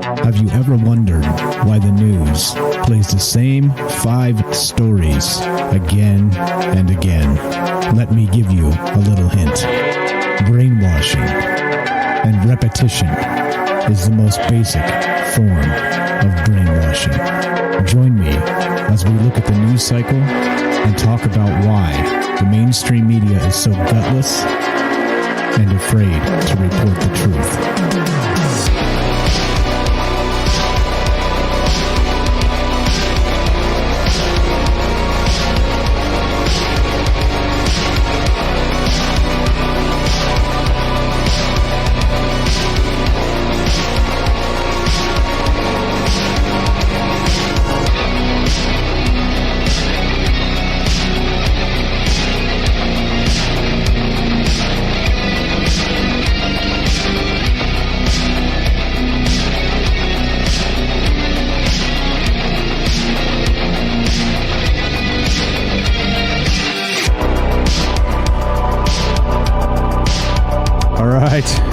Have you ever wondered why the news plays the same 5 stories again and again? Let me give you a little hint. Brainwashing and repetition is the most basic form of brainwashing. Join me as we look at the news cycle and talk about why the mainstream media is so gutless and afraid to report the truth.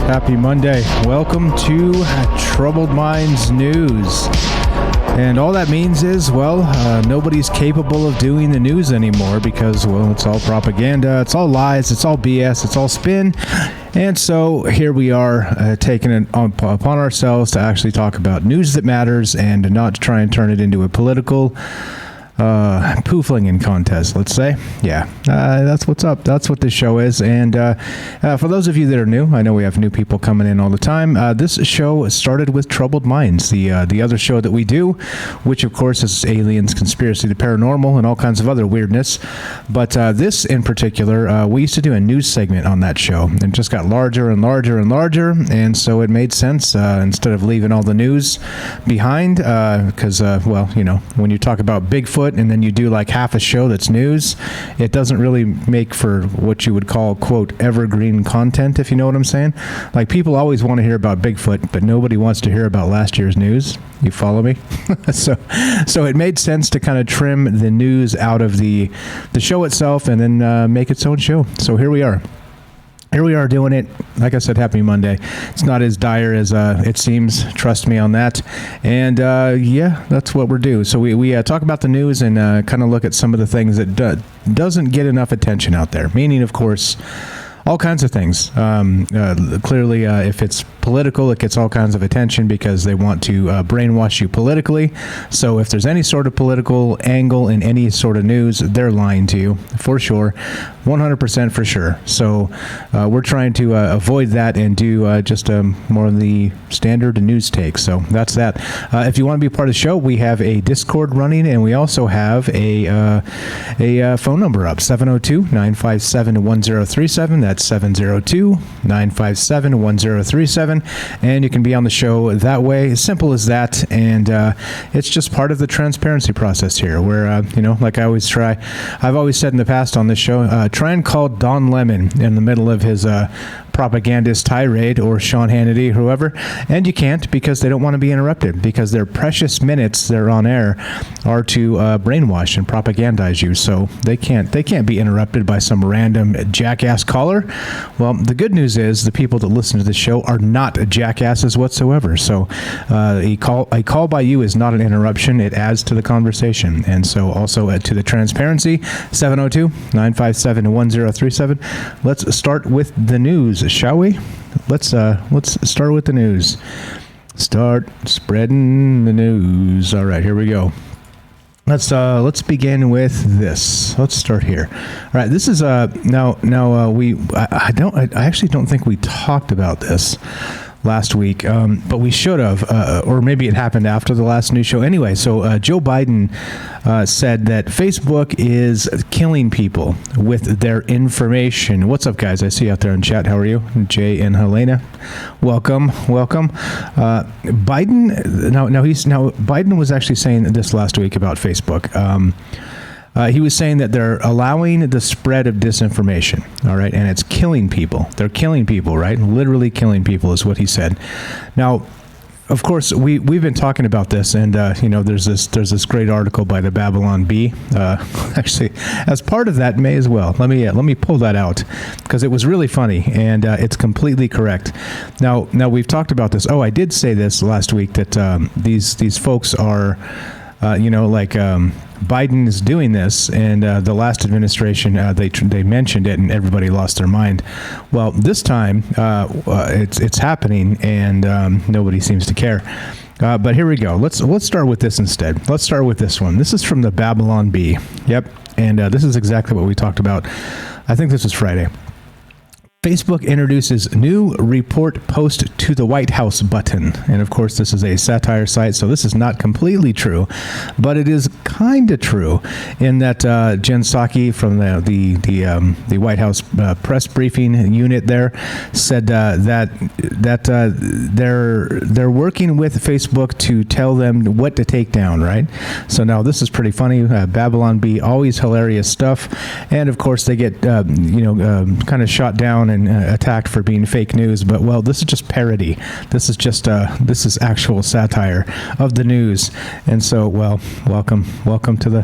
Happy Monday. Welcome to Troubled Minds News. And all that means is, nobody's capable of doing the news anymore because, it's all propaganda, it's all lies, it's all BS, it's all spin. And so here we are taking it upon ourselves to actually talk about news that matters and not try and turn it into a political poo-flinging contest, let's say. Yeah, that's what's up. That's what this show is. And for those of you that are new, I know we have new people coming in all the time. This show started with Troubled Minds, the other show that we do, which of course is aliens, conspiracy, the paranormal, and all kinds of other weirdness. But this in particular, we used to do a news segment on that show, and it just got larger and larger and larger. And so it made sense instead of leaving all the news behind, because when you talk about Bigfoot and then you do like half a show that's news, it doesn't really make for what you would call, quote, evergreen content, if you know what I'm saying. Like, people always want to hear about Bigfoot, but nobody wants to hear about last year's news. You follow me? So it made sense to kind of trim the news out of the show itself and then make its own show. So here we are. Here we are doing it. Like I said, happy Monday. It's not as dire as it seems. Trust me on that. And that's what we're doing. So we talk about the news and kind of look at some of the things that doesn't get enough attention out there. Meaning, of course, all kinds of things. Clearly, if it's political, it gets all kinds of attention because they want to brainwash you politically. So if there's any sort of political angle in any sort of news, they're lying to you for sure, 100% for sure. So we're trying to avoid that and do just more of the standard news take. So that's that. If you want to be part of the show, we have a Discord running, and we also have a phone number up, 702-957-1037. That's 702-957-1037. And you can be on the show that way. As simple as that. And it's just part of the transparency process here where, like I've always said in the past on this show, try and call Don Lemon in the middle of his propagandist tirade, or Sean Hannity, whoever, and you can't, because they don't want to be interrupted, because their precious minutes they're on air are to brainwash and propagandize you. So they can't be interrupted by some random jackass caller. Well, the good news is the people that listen to the show are not jackasses whatsoever. So a call by you is not an interruption. It adds to the conversation. And so also to the transparency, 702-957-1037. Let's start with the news, shall we? Let's start with the news. Start spreading the news. All right, here we go. Let's begin with this. Let's start here. All right, this is I actually don't think we talked about this last week, but we should have, or maybe it happened after the last news show. Anyway, so Joe Biden said that Facebook is killing people with their information. What's up, guys? I see you out there in chat. How are you? Jay and Helena, welcome. Biden was actually saying this last week about Facebook. He was saying that they're allowing the spread of disinformation, all right, and it's killing people. They're killing people, right? Literally killing people is what he said. Now, of course, we've been talking about this, and there's this great article by the Babylon Bee. Actually, as part of that, may as well let me pull that out because it was really funny, and it's completely correct. Now we've talked about this. Oh, I did say this last week that these folks are, Biden is doing this, and the last administration they mentioned it, and everybody lost their mind. Well, this time it's happening, and nobody seems to care. But here we go. Let's start with this instead. Let's start with this one. This is from the Babylon Bee. Yep, and this is exactly what we talked about. I think this was Friday. Facebook introduces new report post to the White House button. And of course, this is a satire site, so this is not completely true, but it is kind of true in that Jen Psaki from the White House press briefing unit there said that they're working with Facebook to tell them what to take down, right? So now this is pretty funny. Babylon Bee, always hilarious stuff, and of course they get kind of shot down and attacked for being fake news, but well, this is just parody. This is just this is actual satire of the news. And so, well, welcome to the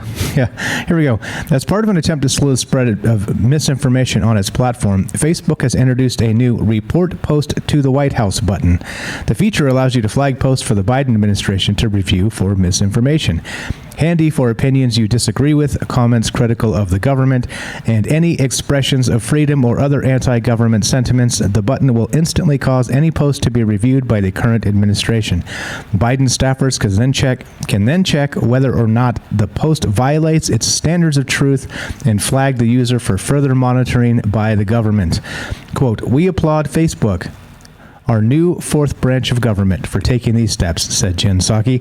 here we go. As part of an attempt to slow the spread of misinformation on its platform, Facebook has introduced a new report post to the White House button. The feature allows you to flag posts for the Biden administration to review for misinformation. Handy for opinions you disagree with, comments critical of the government, and any expressions of freedom or other anti-government sentiments. The button will instantly cause any post to be reviewed by the current administration. Biden staffers can then check whether or not the post violates its standards of truth and flag the user for further monitoring by the government. Quote, "We applaud Facebook, our new fourth branch of government, for taking these steps," said Jen Psaki.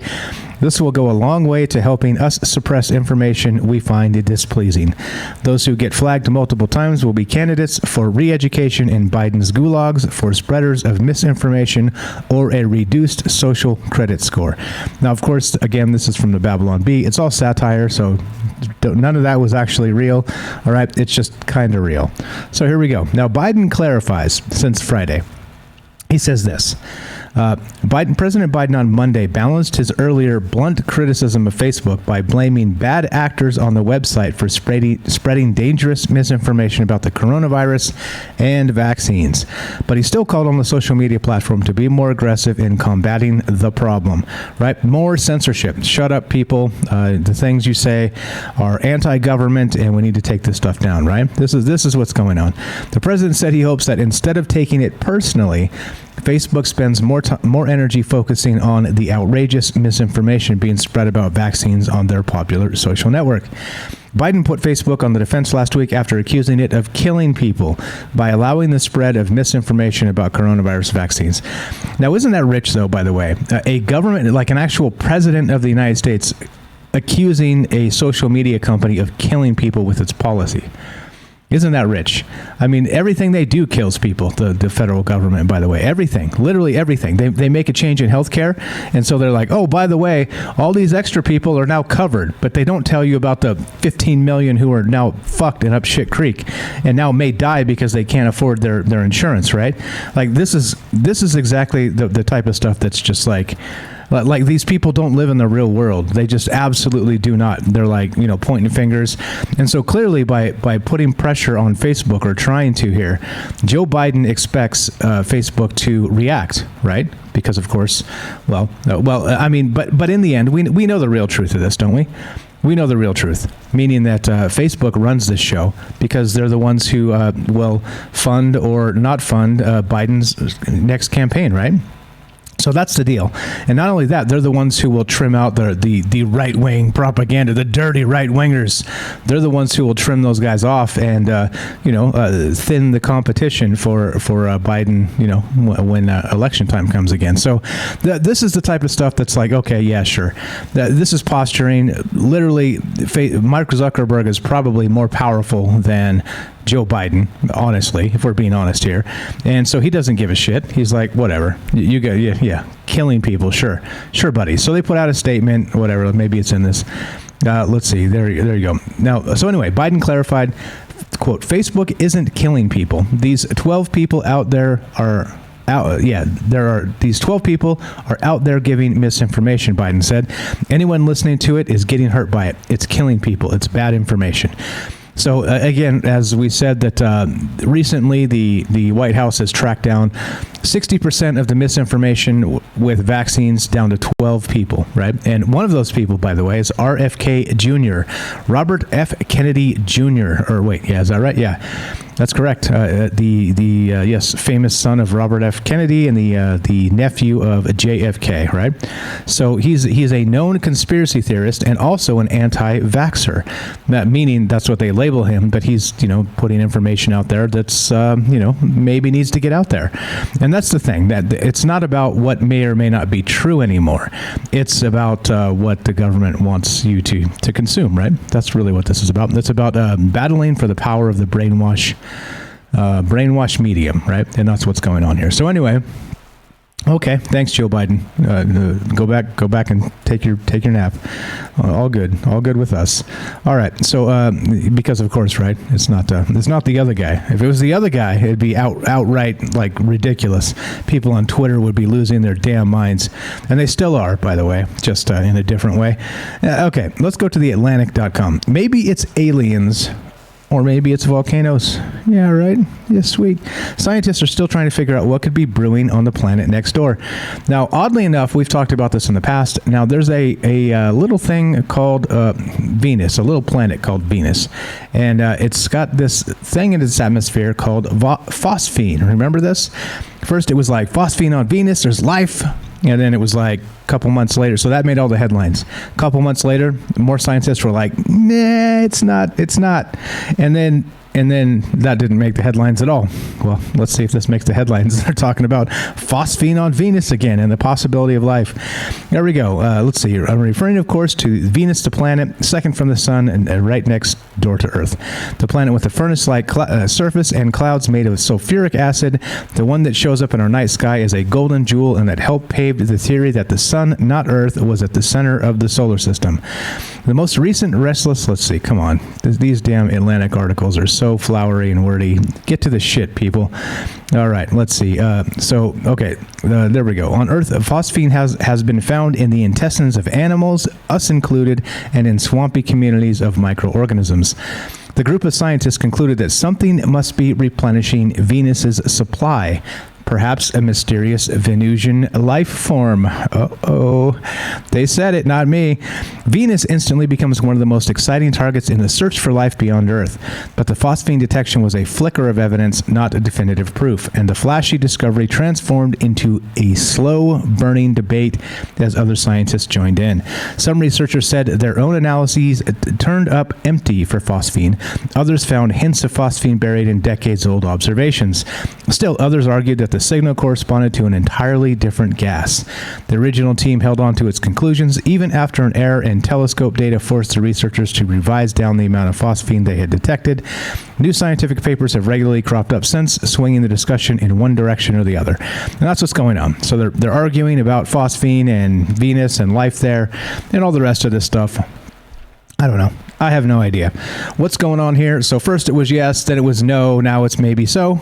"This will go a long way to helping us suppress information we find displeasing. Those who get flagged multiple times will be candidates for re-education in Biden's gulags for spreaders of misinformation or a reduced social credit score." Now, of course, again, this is from the Babylon Bee. It's all satire, so none of that was actually real. All right, it's just kind of real. So here we go. Now, Biden clarifies since Friday. He says this. President Biden on Monday balanced his earlier blunt criticism of Facebook by blaming bad actors on the website for spreading dangerous misinformation about the coronavirus and vaccines. But he still called on the social media platform to be more aggressive in combating the problem, right? More censorship. Shut up, people. The things you say are anti-government, and we need to take this stuff down, right? This is what's going on. The president said he hopes that instead of taking it personally, Facebook spends more energy focusing on the outrageous misinformation being spread about vaccines on their popular social network. Biden put Facebook on the defense last week after accusing it of killing people by allowing the spread of misinformation about coronavirus vaccines. Now, isn't that rich, though, by the way? A government, like an actual president of the United States, accusing a social media company of killing people with its policy. Isn't that rich? I mean, everything they do kills people, the federal government, by the way. Everything, literally everything. They make a change in healthcare, and so they're like, oh, by the way, all these extra people are now covered, but they don't tell you about the 15 million who are now fucked and up shit creek and now may die because they can't afford their insurance, right? Like, this is exactly the type of stuff that's just like these people don't live in the real world. They just absolutely do not. They're like, pointing fingers. And so clearly by putting pressure on Facebook, or trying to here, Joe Biden expects Facebook to react, right? Because of course, but in the end, we know the real truth of this, don't we? We know the real truth, meaning that Facebook runs this show because they're the ones who will fund or not fund Biden's next campaign, right? So that's the deal. And not only that, they're the ones who will trim out the right-wing propaganda, the dirty right-wingers. They're the ones who will trim those guys off and, thin the competition for Biden, when election time comes again. So this is the type of stuff that's like, okay, yeah, sure. This is posturing. Literally, Mark Zuckerberg is probably more powerful than Joe Biden, honestly, if we're being honest here. And so he doesn't give a shit. He's like, whatever. You go, yeah, killing people, sure, buddy. So they put out a statement, whatever, maybe it's in this. Let's see, there you go. Now, so anyway, Biden clarified, quote, Facebook isn't killing people. These 12 people out there are out. These 12 people are out there giving misinformation, Biden said. Anyone listening to it is getting hurt by it. It's killing people. It's bad information. So again, as we said, that recently the White House has tracked down 60% of the misinformation with vaccines down to 12 people, right? And one of those people, by the way, is RFK Jr., Robert F. Kennedy Jr. Is that right? Yeah, that's correct. Yes, famous son of Robert F. Kennedy and the nephew of JFK, right? So he's a known conspiracy theorist and also an anti-vaxxer. That meaning that's what they label him, but he's putting information out there that's maybe needs to get out there. And that's the thing, that it's not about what may or may not be true anymore. It's about what the government wants you to consume, right? That's really what this is about. It's about battling for the power of the brainwash medium, right? And that's what's going on here. So anyway, okay, thanks, Joe Biden. Go back and take your nap. All good with us. All right. So because of course, right? It's not the other guy. If it was the other guy, it'd be outright like ridiculous. People on Twitter would be losing their damn minds, and they still are, by the way, just in a different way. Okay, let's go to the Atlantic.com. Maybe it's aliens. Or maybe it's volcanoes. Yeah, right? Yeah, sweet. Scientists are still trying to figure out what could be brewing on the planet next door. Now, oddly enough, we've talked about this in the past. Now, there's a little thing called Venus, a little planet called Venus. And it's got this thing in its atmosphere called phosphine. Remember this? First, it was like phosphine on Venus, there's life. And then it was like a couple months later. So that made all the headlines. A couple months later, more scientists were like, nah, it's not. And then that didn't make the headlines at all. Well, let's see if this makes the headlines. They're talking about phosphine on Venus again and the possibility of life. There we go. Let's see here. I'm referring, of course, to Venus, the planet, second from the sun and right next door to Earth. The planet with a furnace-like surface and clouds made of sulfuric acid. The one that shows up in our night sky is a golden jewel, and that helped pave the theory that the sun, not Earth, was at the center of the solar system. The most recent let's see, come on. These damn Atlantic articles are so flowery and wordy. Get to the shit, people. All right, let's see. There we go. On Earth, phosphine has been found in the intestines of animals, us included, and in swampy communities of microorganisms. The group of scientists concluded that something must be replenishing Venus's supply. Perhaps a mysterious Venusian life form. Uh-oh. They said it, not me. Venus instantly becomes one of the most exciting targets in the search for life beyond Earth. But the phosphine detection was a flicker of evidence, not a definitive proof. And the flashy discovery transformed into a slow-burning debate as other scientists joined in. Some researchers said their own analyses turned up empty for phosphine. Others found hints of phosphine buried in decades-old observations. Still, others argued that the signal corresponded to an entirely different gas. The original team held on to its conclusions even after an error in telescope data forced the researchers to revise down the amount of phosphine they had detected. New scientific papers have regularly cropped up since, swinging the discussion in one direction or the other. And that's what's going on. So they're arguing about phosphine and Venus and life there and all the rest of this stuff. I don't know. I have no idea what's going on here. So first it was yes, then it was no, now it's maybe so.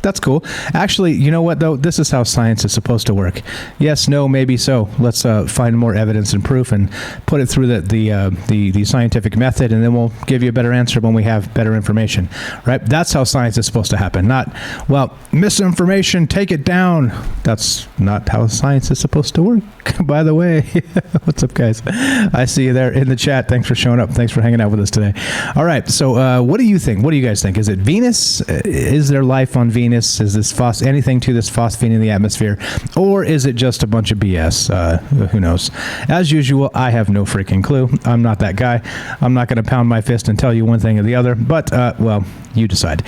That's cool. Actually, you know what, though? This is how science is supposed to work. Yes, no, maybe so. Let's find more evidence and proof and put it through the scientific method, and then we'll give you a better answer when we have better information, right? That's how science is supposed to happen. Not, well, misinformation, take it down. That's not how science is supposed to work, by the way. What's up, guys? I see you there in the chat. Thanks for showing up. Thanks for hanging out with us today. All right, so what do you think? What do you guys think? Is it Venus? Is there life on Venus? Is this anything to this phosphine in the atmosphere, or is it just a bunch of BS? Who knows? As usual, I have no freaking clue. I'm not that guy. I'm not going to pound my fist and tell you one thing or the other, but, well, you decide.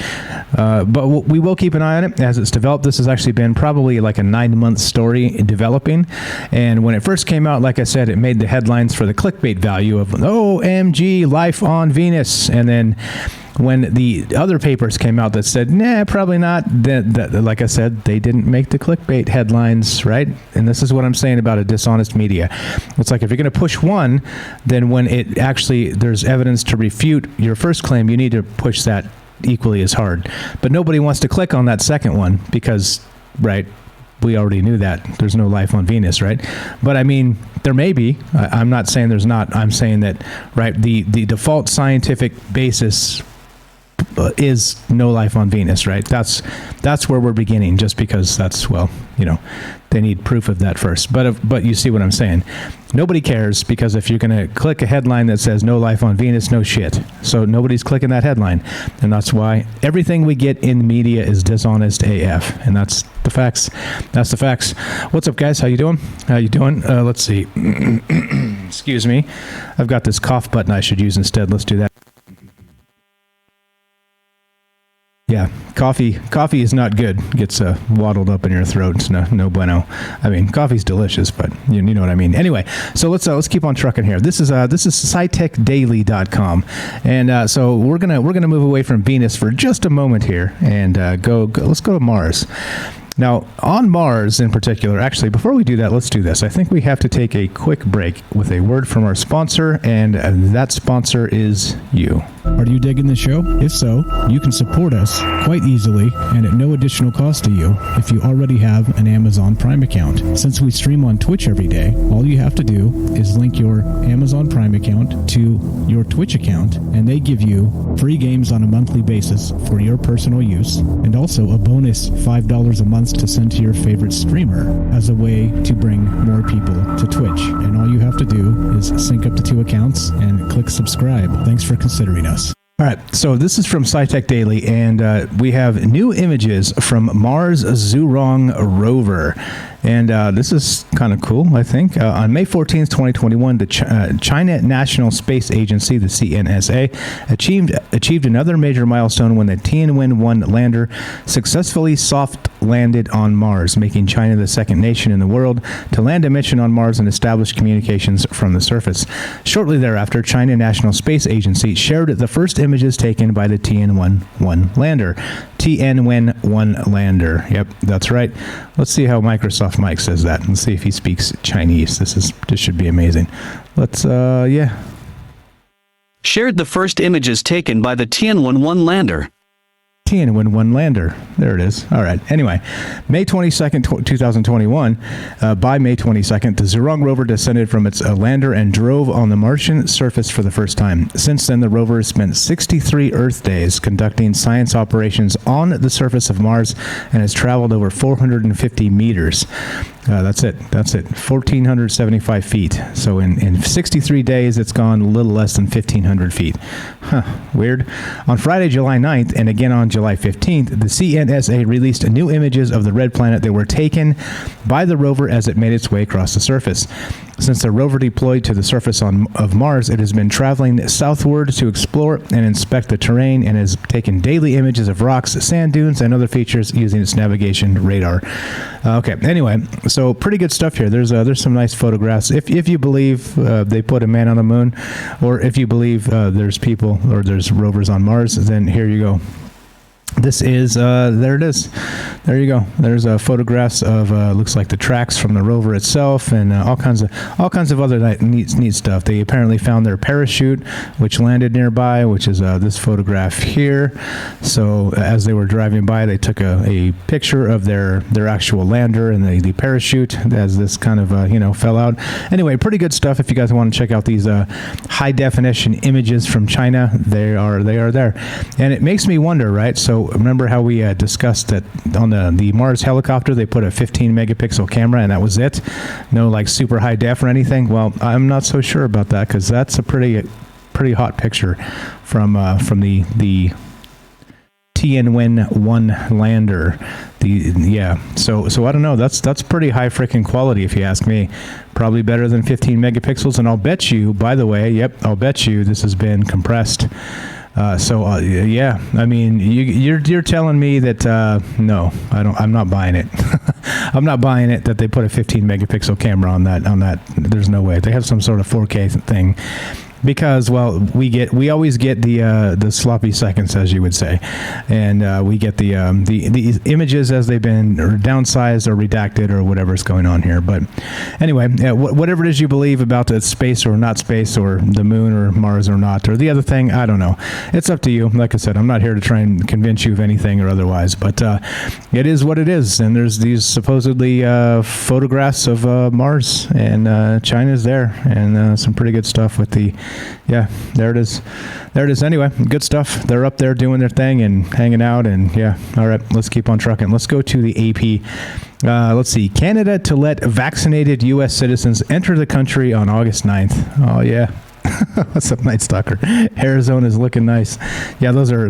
But we will keep an eye on it as it's developed. This has actually been probably like a 9-month story developing, and when it first came out, like I said, it made the headlines for the clickbait value of, OMG, life on Venus, and then when the other papers came out that said, nah, probably not, like I said, they didn't make the clickbait headlines, right? And this is what I'm saying about a dishonest media. It's like if you're going to push one, then when it actually, there's evidence to refute your first claim, you need to push that equally as hard. But nobody wants to click on that second one because right? We already knew that there's no life on Venus, right? But I mean, there may be. I'm not saying there's not. I'm saying that, right, the default scientific basis is no life on Venus, right? That's where we're beginning, just because that's, well, they need proof of that first. But you see what I'm saying. Nobody cares, because if you're going to click a headline that says no life on Venus, no shit. So nobody's clicking that headline. And that's why everything we get in media is dishonest AF. And that's the facts. That's the facts. What's up, guys? How you doing? Let's see. Excuse me. I've got this cough button I should use instead. Let's do that. Yeah, coffee is not good. Gets waddled up in your throat. It's no bueno. I mean, coffee's delicious, but you know what I mean. Anyway, so let's keep on trucking here. This is SciTechDaily.com, and so we're gonna move away from Venus for just a moment here, and go. Let's go to Mars. Now, on Mars in particular, actually, before we do that, let's do this. I think we have to take a quick break with a word from our sponsor, and that sponsor is you. Are you digging the show? If so, you can support us quite easily and at no additional cost to you if you already have an Amazon Prime account. Since we stream on Twitch every day, all you have to do is link your Amazon Prime account to your Twitch account, and they give you free games on a monthly basis for your personal use, and also a bonus $5 a month to send to your favorite streamer as a way to bring more people to Twitch. And all you have to do is sync up the two accounts and click subscribe. Thanks for considering us. All right, so this is from SciTech Daily, and we have new images from Mars Zhurong rover. And this is kind of cool, I think. On May 14th, 2021, the China National Space Agency, the CNSA, achieved another major milestone when the Tianwen-1 lander successfully soft landed on Mars, making China the second nation in the world to land a mission on Mars and establish communications from the surface. Shortly thereafter, China National Space Agency shared the first images taken by the Tianwen-1 lander. Tianwen-1 lander. Yep, that's right. Let's see how Microsoft Mike says that. Let's see if he speaks Chinese. This should be amazing. Let's shared the first images taken by the Tianwen-1 lander. Tianwen-1 lander. There it is. All right. Anyway, May 22nd, 2021, by May 22nd, the Zhurong rover descended from its lander and drove on the Martian surface for the first time. Since then, the rover has spent 63 Earth days conducting science operations on the surface of Mars and has traveled over 450 meters. That's it. 1,475 feet. So in 63 days, it's gone a little less than 1,500 feet. Huh, weird. On Friday, July 9th, and again on July 15th, the CNSA released new images of the red planet that were taken by the rover as it made its way across the surface. Since the rover deployed to the surface of Mars, it has been traveling southward to explore and inspect the terrain and has taken daily images of rocks, sand dunes, and other features using its navigation radar. Okay, anyway, so pretty good stuff here. There's some nice photographs. If you believe they put a man on the moon, or if you believe there's people or there's rovers on Mars, then here you go. This is, there it is. There you go. There's photographs of, looks like the tracks from the rover itself, and all kinds of other neat stuff. They apparently found their parachute, which landed nearby, which is this photograph here. So as they were driving by, they took a picture of their actual lander and the parachute as this kind of, fell out. Anyway, pretty good stuff. If you guys want to check out these high definition images from China, they are there. And it makes me wonder, right? So remember how we discussed that on the Mars helicopter, they put a 15 megapixel camera and that was it? No like super high def or anything? Well, I'm not so sure about that, because that's a pretty hot picture from the Tianwen-1 lander. So I don't know. That's pretty high freaking quality if you ask me. Probably better than 15 megapixels, and I'll bet you, by the way, I'll bet you this has been compressed. Yeah, I mean, you're telling me that no, I'm not buying it. I'm not buying it that they put a 15 megapixel camera on that. There's no way. They have some sort of 4K thing. because we always get the sloppy seconds, as you would say, and we get the images as they've been downsized or redacted or whatever's going on here. But anyway, whatever it is you believe about the space or not space or the moon or Mars or not or the other thing, I don't know. It's up to you. Like I said, I'm not here to try and convince you of anything or otherwise, but it is what it is. And there's these supposedly photographs of Mars, and China's there, and some pretty good stuff with there it is. There it is. Anyway, good stuff. They're up there doing their thing and hanging out, and all right, let's keep on trucking. Let's go to the AP. Let's see. Canada to let vaccinated U.S. citizens enter the country on August 9th. Oh, yeah. What's up, Night Stalker? Arizona's looking nice. Yeah, those are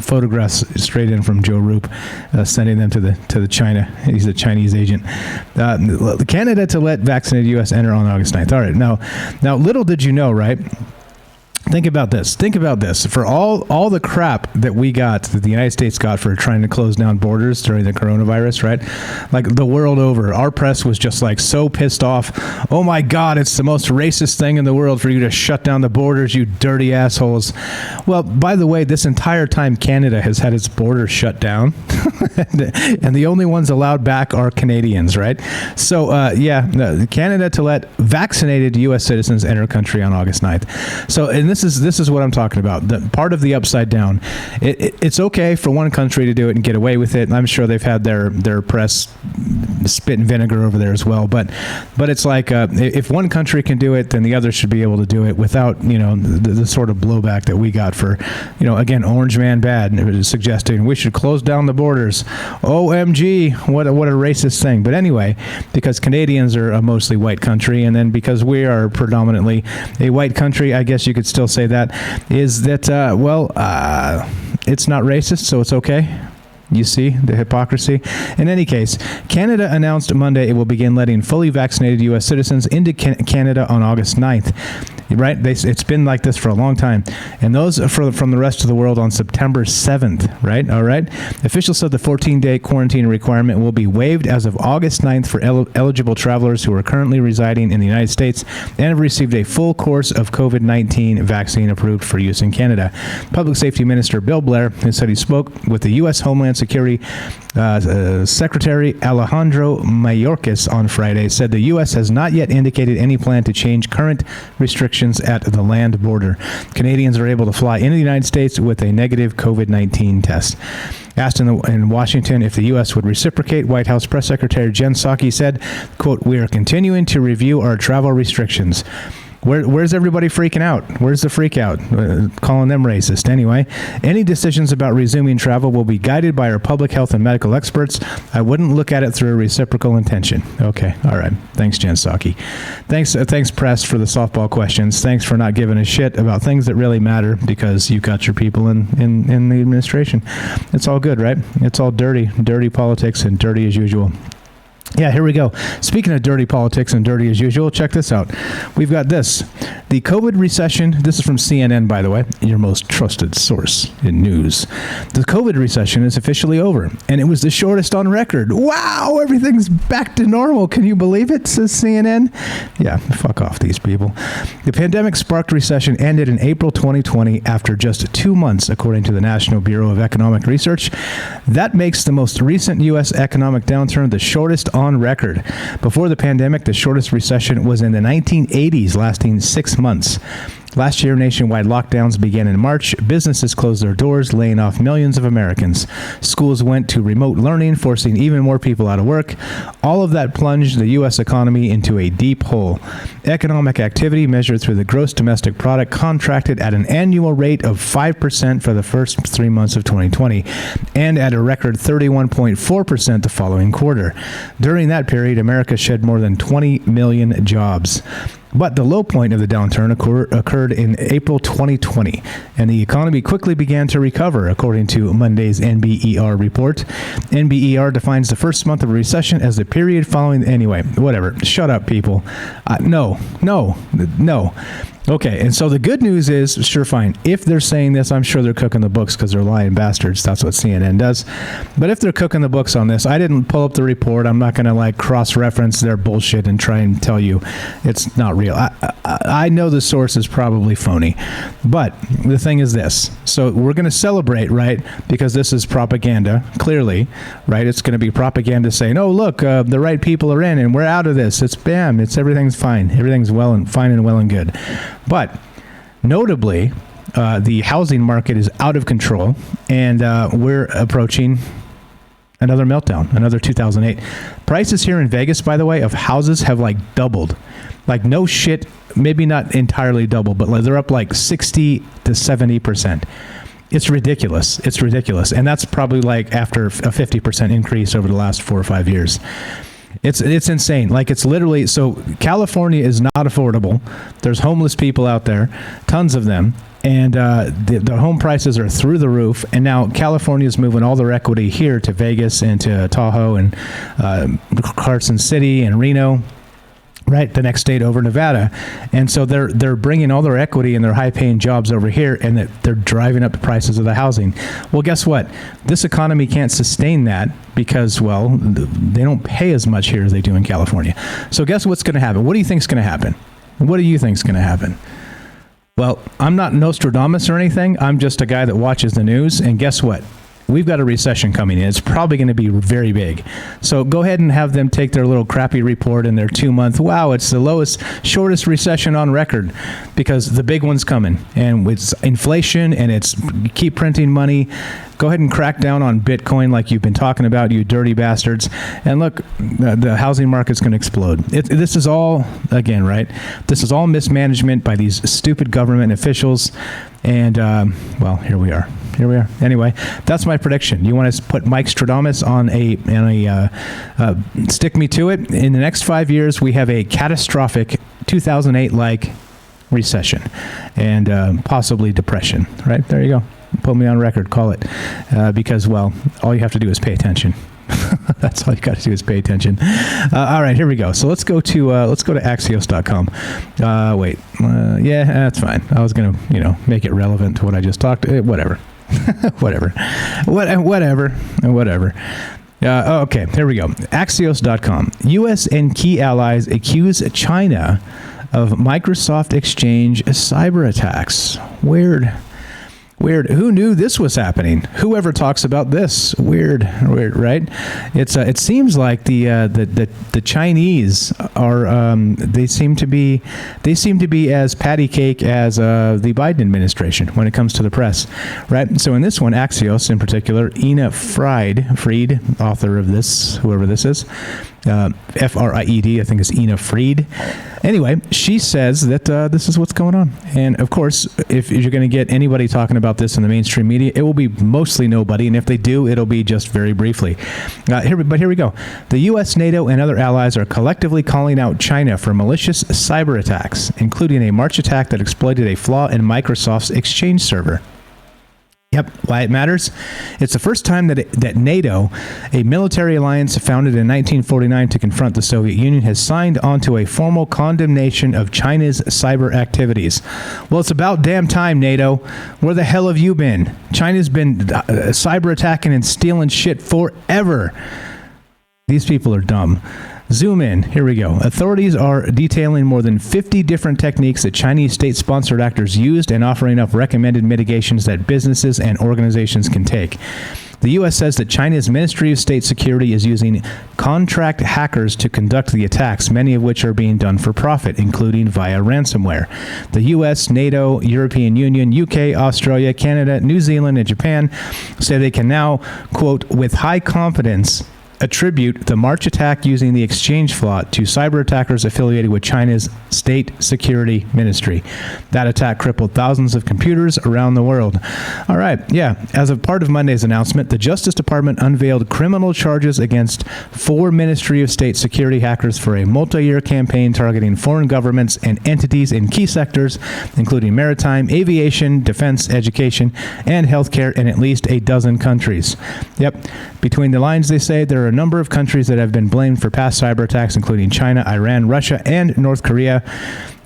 photographs straight in from Joe Roop, sending them to the China. He's a Chinese agent. Canada to let vaccinated U.S. enter on August 9th. All right. Now, little did you know, right? Think about this. For all the crap that the United States got for trying to close down borders during the coronavirus, right? Like the world over, our press was just like so pissed off. Oh my God, it's the most racist thing in the world for you to shut down the borders, you dirty assholes. Well, by the way, this entire time Canada has had its borders shut down, and the only ones allowed back are Canadians, right? So, Canada to let vaccinated U.S. citizens enter country on August 9th. So, and this is what I'm talking about. The part of the upside down. It's okay for one country to do it and get away with it. I'm sure they've had their press spit and vinegar over there as well. But it's like if one country can do it, then the other should be able to do it without the sort of blowback that we got for again, Orange Man Bad suggesting we should close down the borders. OMG, what a racist thing. But anyway, because Canadians are a mostly white country, and then because we are predominantly a white country, I guess you could still say that, is that, it's not racist, so it's okay. You see the hypocrisy? In any case, Canada announced Monday it will begin letting fully vaccinated U.S. citizens into Canada on August 9th. Right? It's been like this for a long time. And those from the rest of the world on September 7th. Right? All right. Officials said the 14-day quarantine requirement will be waived as of August 9th for eligible travelers who are currently residing in the United States and have received a full course of COVID-19 vaccine approved for use in Canada. Public Safety Minister Bill Blair, who said he spoke with the U.S. Homeland Security Secretary Alejandro Mayorkas on Friday, said the U.S. has not yet indicated any plan to change current restrictions at the land border. Canadians are able to fly into the United States with a negative COVID-19 test. Asked in Washington if the U.S. would reciprocate, White House Press Secretary Jen Psaki said, quote, "We are continuing to review our travel restrictions." Where's everybody freaking out? Where's the freak out? Calling them racist. Anyway, any decisions about resuming travel will be guided by our public health and medical experts. I wouldn't look at it through a reciprocal intention. Okay. All right. Thanks, Jen Psaki. Thanks, press, for the softball questions. Thanks for not giving a shit about things that really matter because you got your people in the administration. It's all good, right? It's all dirty politics and dirty as usual. Yeah, here we go. Speaking of dirty politics and dirty as usual, check this out. We've got this. The COVID recession, this is from CNN, by the way, your most trusted source in news. The COVID recession is officially over, and it was the shortest on record. Wow, everything's back to normal. Can you believe it, says CNN? Yeah, fuck off these people. The pandemic-sparked recession ended in April 2020 after just 2 months, according to the National Bureau of Economic Research. That makes the most recent U.S. economic downturn the shortest on record. Before the pandemic, the shortest recession was in the 1980s, lasting 6 months. Last year, nationwide lockdowns began in March. Businesses closed their doors, laying off millions of Americans. Schools went to remote learning, forcing even more people out of work. All of that plunged the U.S. economy into a deep hole. Economic activity measured through the gross domestic product contracted at an annual rate of 5% for the first 3 months of 2020, and at a record 31.4% the following quarter. During that period, America shed more than 20 million jobs. But the low point of the downturn occurred in April 2020, and the economy quickly began to recover, according to Monday's NBER report. NBER defines the first month of a recession as the period following... Anyway, whatever. Shut up, people. No. Okay, and so the good news is, sure, fine. If they're saying this, I'm sure they're cooking the books because they're lying bastards. That's what CNN does. But if they're cooking the books on this, I didn't pull up the report. I'm not going to like cross-reference their bullshit and try and tell you it's not real. I know the source is probably phony. But the thing is this. So we're going to celebrate, right? Because this is propaganda, clearly, right? It's going to be propaganda saying, oh, look, the right people are in and we're out of this. It's bam. Everything's fine. Everything's well and fine and well and good. But notably, the housing market is out of control, and we're approaching another meltdown, another 2008. Prices here in Vegas, by the way, of houses have like doubled. Like no shit, maybe not entirely double, but they're up like 60 to 70%. It's ridiculous. It's ridiculous. And that's probably like after a 50% increase over the last 4 or 5 years. It's insane. Like it's literally, so California is not affordable. There's homeless people out there, tons of them. And the home prices are through the roof. And now California is moving all their equity here to Vegas and to Tahoe and Carson City and Reno. Right, the next state over, Nevada. And so they're bringing all their equity and their high-paying jobs over here, and they're driving up the prices of the housing. Well, guess what? This economy can't sustain that because, well, they don't pay as much here as they do in California. So guess what's going to happen? What do you think is going to happen? What do you think is going to happen? Well, I'm not Nostradamus or anything. I'm just a guy that watches the news, and guess what? We've got a recession coming in. It's probably going to be very big. So go ahead and have them take their little crappy report in their 2-month, wow, it's the lowest, shortest recession on record, because the big one's coming. And it's inflation, and it's keep printing money. Go ahead and crack down on Bitcoin like you've been talking about, you dirty bastards. And look, the housing market's going to explode. This is all, again, right? This is all mismanagement by these stupid government officials. And, well, here we are. Here we are. Anyway, that's my prediction. You want to put Mike Stradamus on stick me to it. In the next 5 years, we have a catastrophic 2008-like recession and possibly depression. Right? There you go. Put me on record. Call it. Because, well, all you have to do is pay attention. That's all you got to do is pay attention. All right, here we go. So let's go to Axios.com. Yeah, that's fine. I was going to, make it relevant to what I just talked. Whatever. Whatever. Okay, here we go. Axios.com. U.S. and key allies accuse China of Microsoft Exchange cyber attacks. Weird. Who knew this was happening? Whoever talks about this? Weird, right? It seems like the Chinese are they seem to be as patty cake as the Biden administration when it comes to the press, right? So in this one, Axios in particular, Ina Fried, author of this, whoever this is, F-R-I-E-D, I think it's Ina Fried. Anyway, she says that this is what's going on. And of course, if you're going to get anybody talking about this in the mainstream media, it will be mostly nobody. And if they do, it'll be just very briefly. Here we go. The U.S., NATO, and other allies are collectively calling out China for malicious cyber attacks, including a March attack that exploited a flaw in Microsoft's Exchange server. Yep, why it matters? It's the first time that NATO, a military alliance founded in 1949 to confront the Soviet Union, has signed onto a formal condemnation of China's cyber activities. Well, it's about damn time, NATO. Where the hell have you been? China's been cyber attacking and stealing shit forever. These people are dumb. Zoom in. Here we go. Authorities are detailing more than 50 different techniques that Chinese state-sponsored actors used and offering up recommended mitigations that businesses and organizations can take. The U.S. says that China's Ministry of State Security is using contract hackers to conduct the attacks, many of which are being done for profit, including via ransomware. The U.S., NATO, European Union, UK, Australia, Canada, New Zealand, and Japan say they can now, quote, with high confidence, attribute the March attack using the exchange flaw to cyber attackers affiliated with China's State Security Ministry. That attack crippled thousands of computers around the world. All right, yeah. As a part of Monday's announcement, the Justice Department unveiled criminal charges against 4 Ministry of State Security hackers for a multi-year campaign targeting foreign governments and entities in key sectors, including maritime, aviation, defense, education, and healthcare in at least a dozen countries. Yep. Between the lines, they say there are a number of countries that have been blamed for past cyber attacks, including China, Iran, Russia, and North Korea.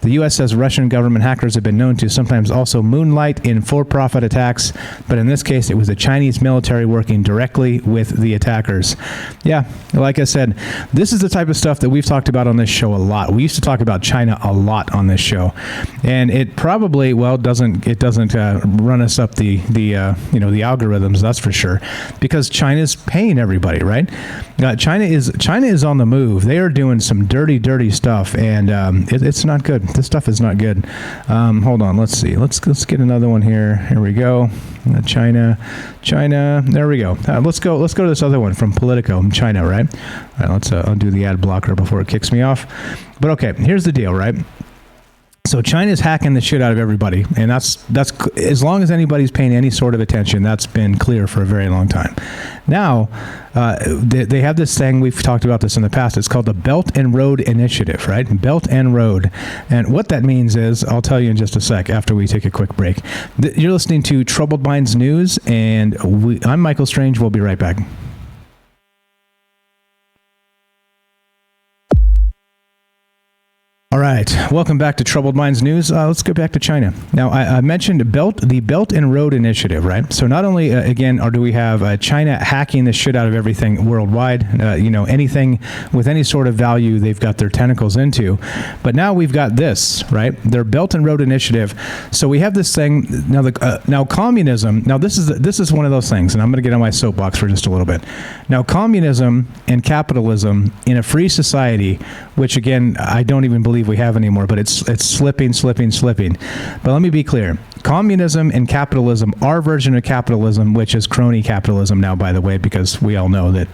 The U.S. says Russian government hackers have been known to sometimes also moonlight in for-profit attacks, but in this case, it was the Chinese military working directly with the attackers. Yeah, like I said, this is the type of stuff that we've talked about on this show a lot. We used to talk about China a lot on this show, and it probably doesn't run us up the algorithms, that's for sure, because China's paying everybody, right? China is on the move. They are doing some dirty stuff, and it's not good. This stuff is not good. Hold on, let's see. Let's get another one here. Here we go. China. There we go. Let's go to this other one from Politico, China, right? All right, let's undo the ad blocker before it kicks me off. But okay, here's the deal, right? So China's hacking the shit out of everybody, and that's as long as anybody's paying any sort of attention, that's been clear for a very long time. Now, they have this thing, we've talked about this in the past, it's called the Belt and Road Initiative, right? Belt and Road. And what that means is, I'll tell you in just a sec after we take a quick break. You're listening to Troubled Minds News, and I'm Michael Strange. We'll be right back. All right, welcome back to Troubled Minds News. Let's go back to China. Now, I mentioned the Belt and Road Initiative, right? So not only, do we have China hacking the shit out of everything worldwide, anything with any sort of value they've got their tentacles into, but now we've got this, right? Their Belt and Road Initiative. So we have this thing, now communism, now this is one of those things, and I'm going to get on my soapbox for just a little bit. Now, communism and capitalism in a free society, which again, I don't even believe we have anymore, but it's slipping. But let me be clear. Communism and capitalism, our version of capitalism, which is crony capitalism now, by the way, because we all know that,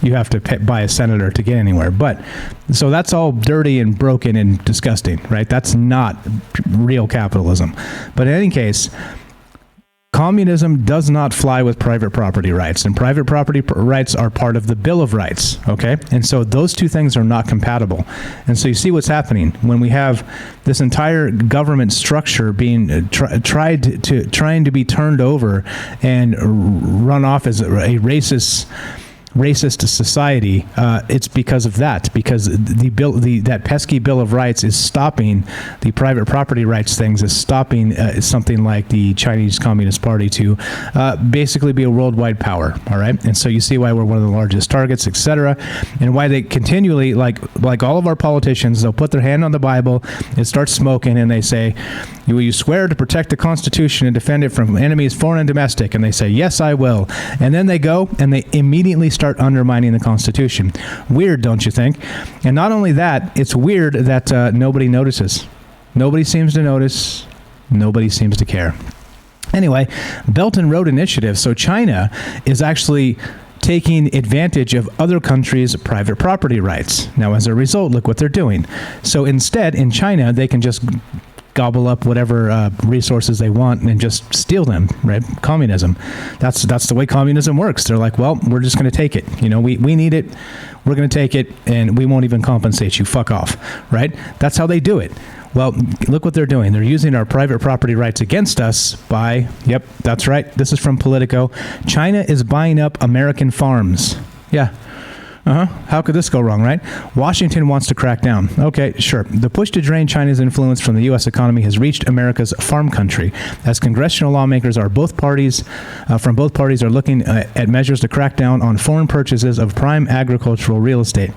you have to buy a senator to get anywhere. But so that's all dirty and broken and disgusting, right? That's not real capitalism. But in any case, communism does not fly with private property rights, and private property rights are part of the Bill of Rights, okay? And so those two things are not compatible. And so you see what's happening when we have this entire government structure being trying to be turned over and run off as a racist society. It's because of that, because that pesky Bill of Rights is stopping the private property rights things, is stopping something like the Chinese Communist Party to basically be a worldwide power. All right, and so you see why we're one of the largest targets, etc., and why they continually, like all of our politicians, they'll put their hand on the Bible and start smoking, and they say, "Will you swear to protect the Constitution and defend it from enemies, foreign and domestic?" And they say, "Yes, I will." And then they go and they immediately start undermining the Constitution. Weird, don't you think? And not only that, it's weird that nobody notices. Nobody seems to notice. Nobody seems to care. Anyway, Belt and Road Initiative. So China is actually taking advantage of other countries' private property rights. Now, as a result, look what they're doing. So instead, in China, they can just gobble up whatever resources they want and just steal them, right? Communism. That's the way communism works. They're like, well, we're just going to take it. We need it. We're going to take it, and we won't even compensate you. Fuck off, right? That's how they do it. Well, look what they're doing. They're using our private property rights against us by, yep, that's right. This is from Politico. China is buying up American farms. Yeah. How could this go wrong, right? Washington wants to crack down. Okay, sure. The push to drain China's influence from the U.S. economy has reached America's farm country, as congressional lawmakers from both parties are looking at measures to crack down on foreign purchases of prime agricultural real estate.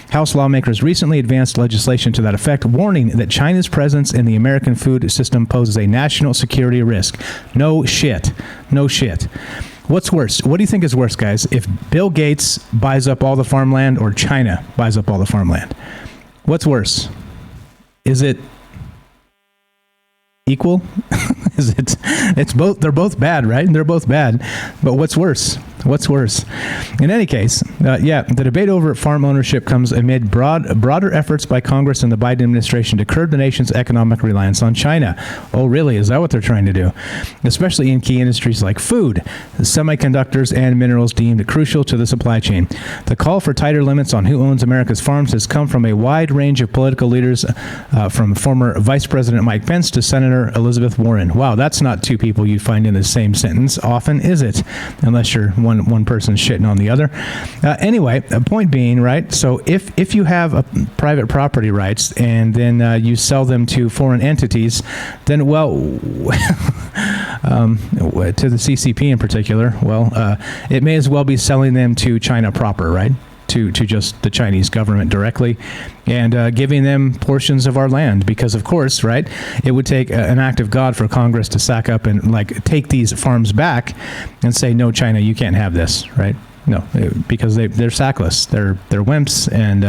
House lawmakers recently advanced legislation to that effect, warning that China's presence in the American food system poses a national security risk. No shit. What's worse? What do you think is worse, guys? If Bill Gates buys up all the farmland or China buys up all the farmland? What's worse? Is it equal? It's both. They're both bad, right? They're both bad. But what's worse? In any case, the debate over farm ownership comes amid broader efforts by Congress and the Biden administration to curb the nation's economic reliance on China. Oh, really? Is that what they're trying to do? Especially in key industries like food, semiconductors, and minerals deemed crucial to the supply chain. The call for tighter limits on who owns America's farms has come from a wide range of political leaders, from former Vice President Mike Pence to Senator Elizabeth Warren. Wow, that's not two people you'd find in the same sentence often, is it? Unless you're one one person's shitting on the other. Anyway, point being, right? So if you have private property rights and then you sell them to foreign entities, then to the CCP in particular, it may as well be selling them to China proper, right? To just the Chinese government directly, and giving them portions of our land, because of course, right, it would take an act of God for Congress to sack up and take these farms back and say, no, China, you can't have this, right? No, because they're sackless, they're wimps, and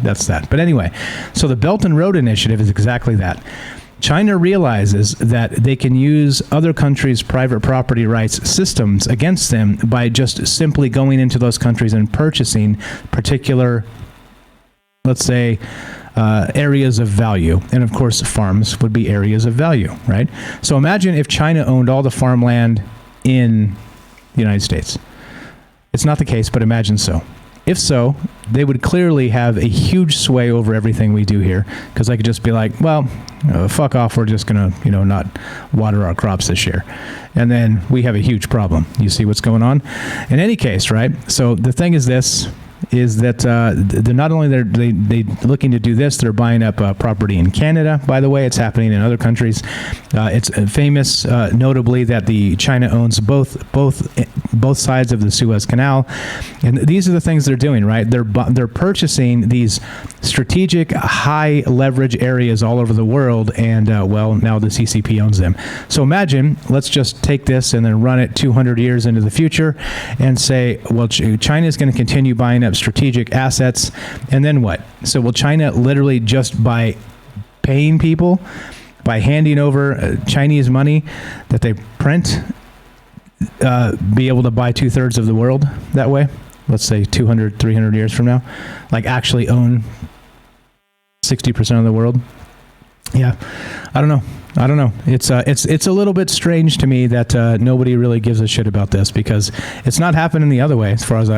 that's that. But anyway, so the Belt and Road Initiative is exactly that. China realizes that they can use other countries' private property rights systems against them by just simply going into those countries and purchasing particular, let's say, areas of value. And of course, farms would be areas of value, right? So imagine if China owned all the farmland in the United States. It's not the case, but imagine so. If so, they would clearly have a huge sway over everything we do here, because they could just be like, well, fuck off, we're just going to, not water our crops this year. And then we have a huge problem. You see what's going on? In any case, right? So the thing is this, is that they're not only they looking to do this, they're buying up property in Canada. By the way, it's happening in other countries. It's famous, notably, that the China owns both sides of the Suez Canal, and these are the things they're doing. Right, they're purchasing these strategic, high leverage areas all over the world, and now the CCP owns them. So imagine, let's just take this and then run it 200 years into the future, and say, well, China is going to continue buying up strategic assets, and then what? So will China literally just by paying people, by handing over Chinese money that they print, be able to buy 2/3 of the world that way? Let's say 200, 300 years from now, actually own 60% of the world. Yeah, I don't know. It's a little bit strange to me that nobody really gives a shit about this, because it's not happening the other way. As far as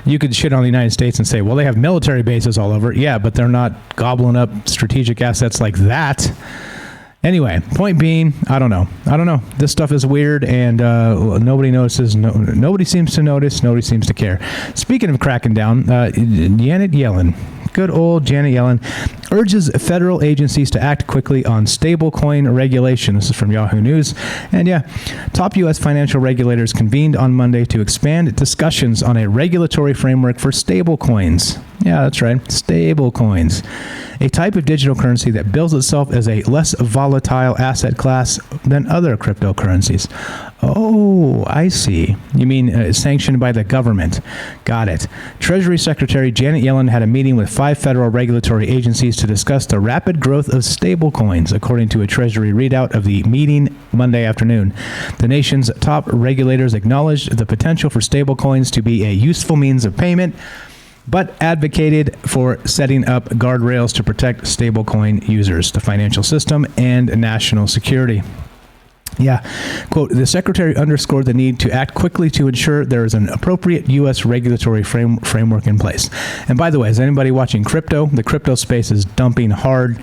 you could shit on the United States and say, well, they have military bases all over. Yeah, but they're not gobbling up strategic assets like that. Anyway, point being, I don't know. This stuff is weird, and nobody notices. Nobody seems to notice. Nobody seems to care. Speaking of cracking down, Janet Yellen. Good old Janet Yellen urges federal agencies to act quickly on stablecoin regulation. This is from Yahoo News. And top U.S. financial regulators convened on Monday to expand discussions on a regulatory framework for stablecoins. Yeah, that's right. Stablecoins. A type of digital currency that bills itself as a less volatile asset class than other cryptocurrencies. Oh, I see. You mean sanctioned by the government. Got it. Treasury Secretary Janet Yellen had a meeting with 5 federal regulatory agencies to discuss the rapid growth of stablecoins, according to a Treasury readout of the meeting Monday afternoon. The nation's top regulators acknowledged the potential for stablecoins to be a useful means of payment, but advocated for setting up guardrails to protect stablecoin users, the financial system, and national security. Yeah, quote, the secretary underscored the need to act quickly to ensure there is an appropriate U.S. regulatory framework in place. And by the way, is anybody watching crypto? The crypto space is dumping hard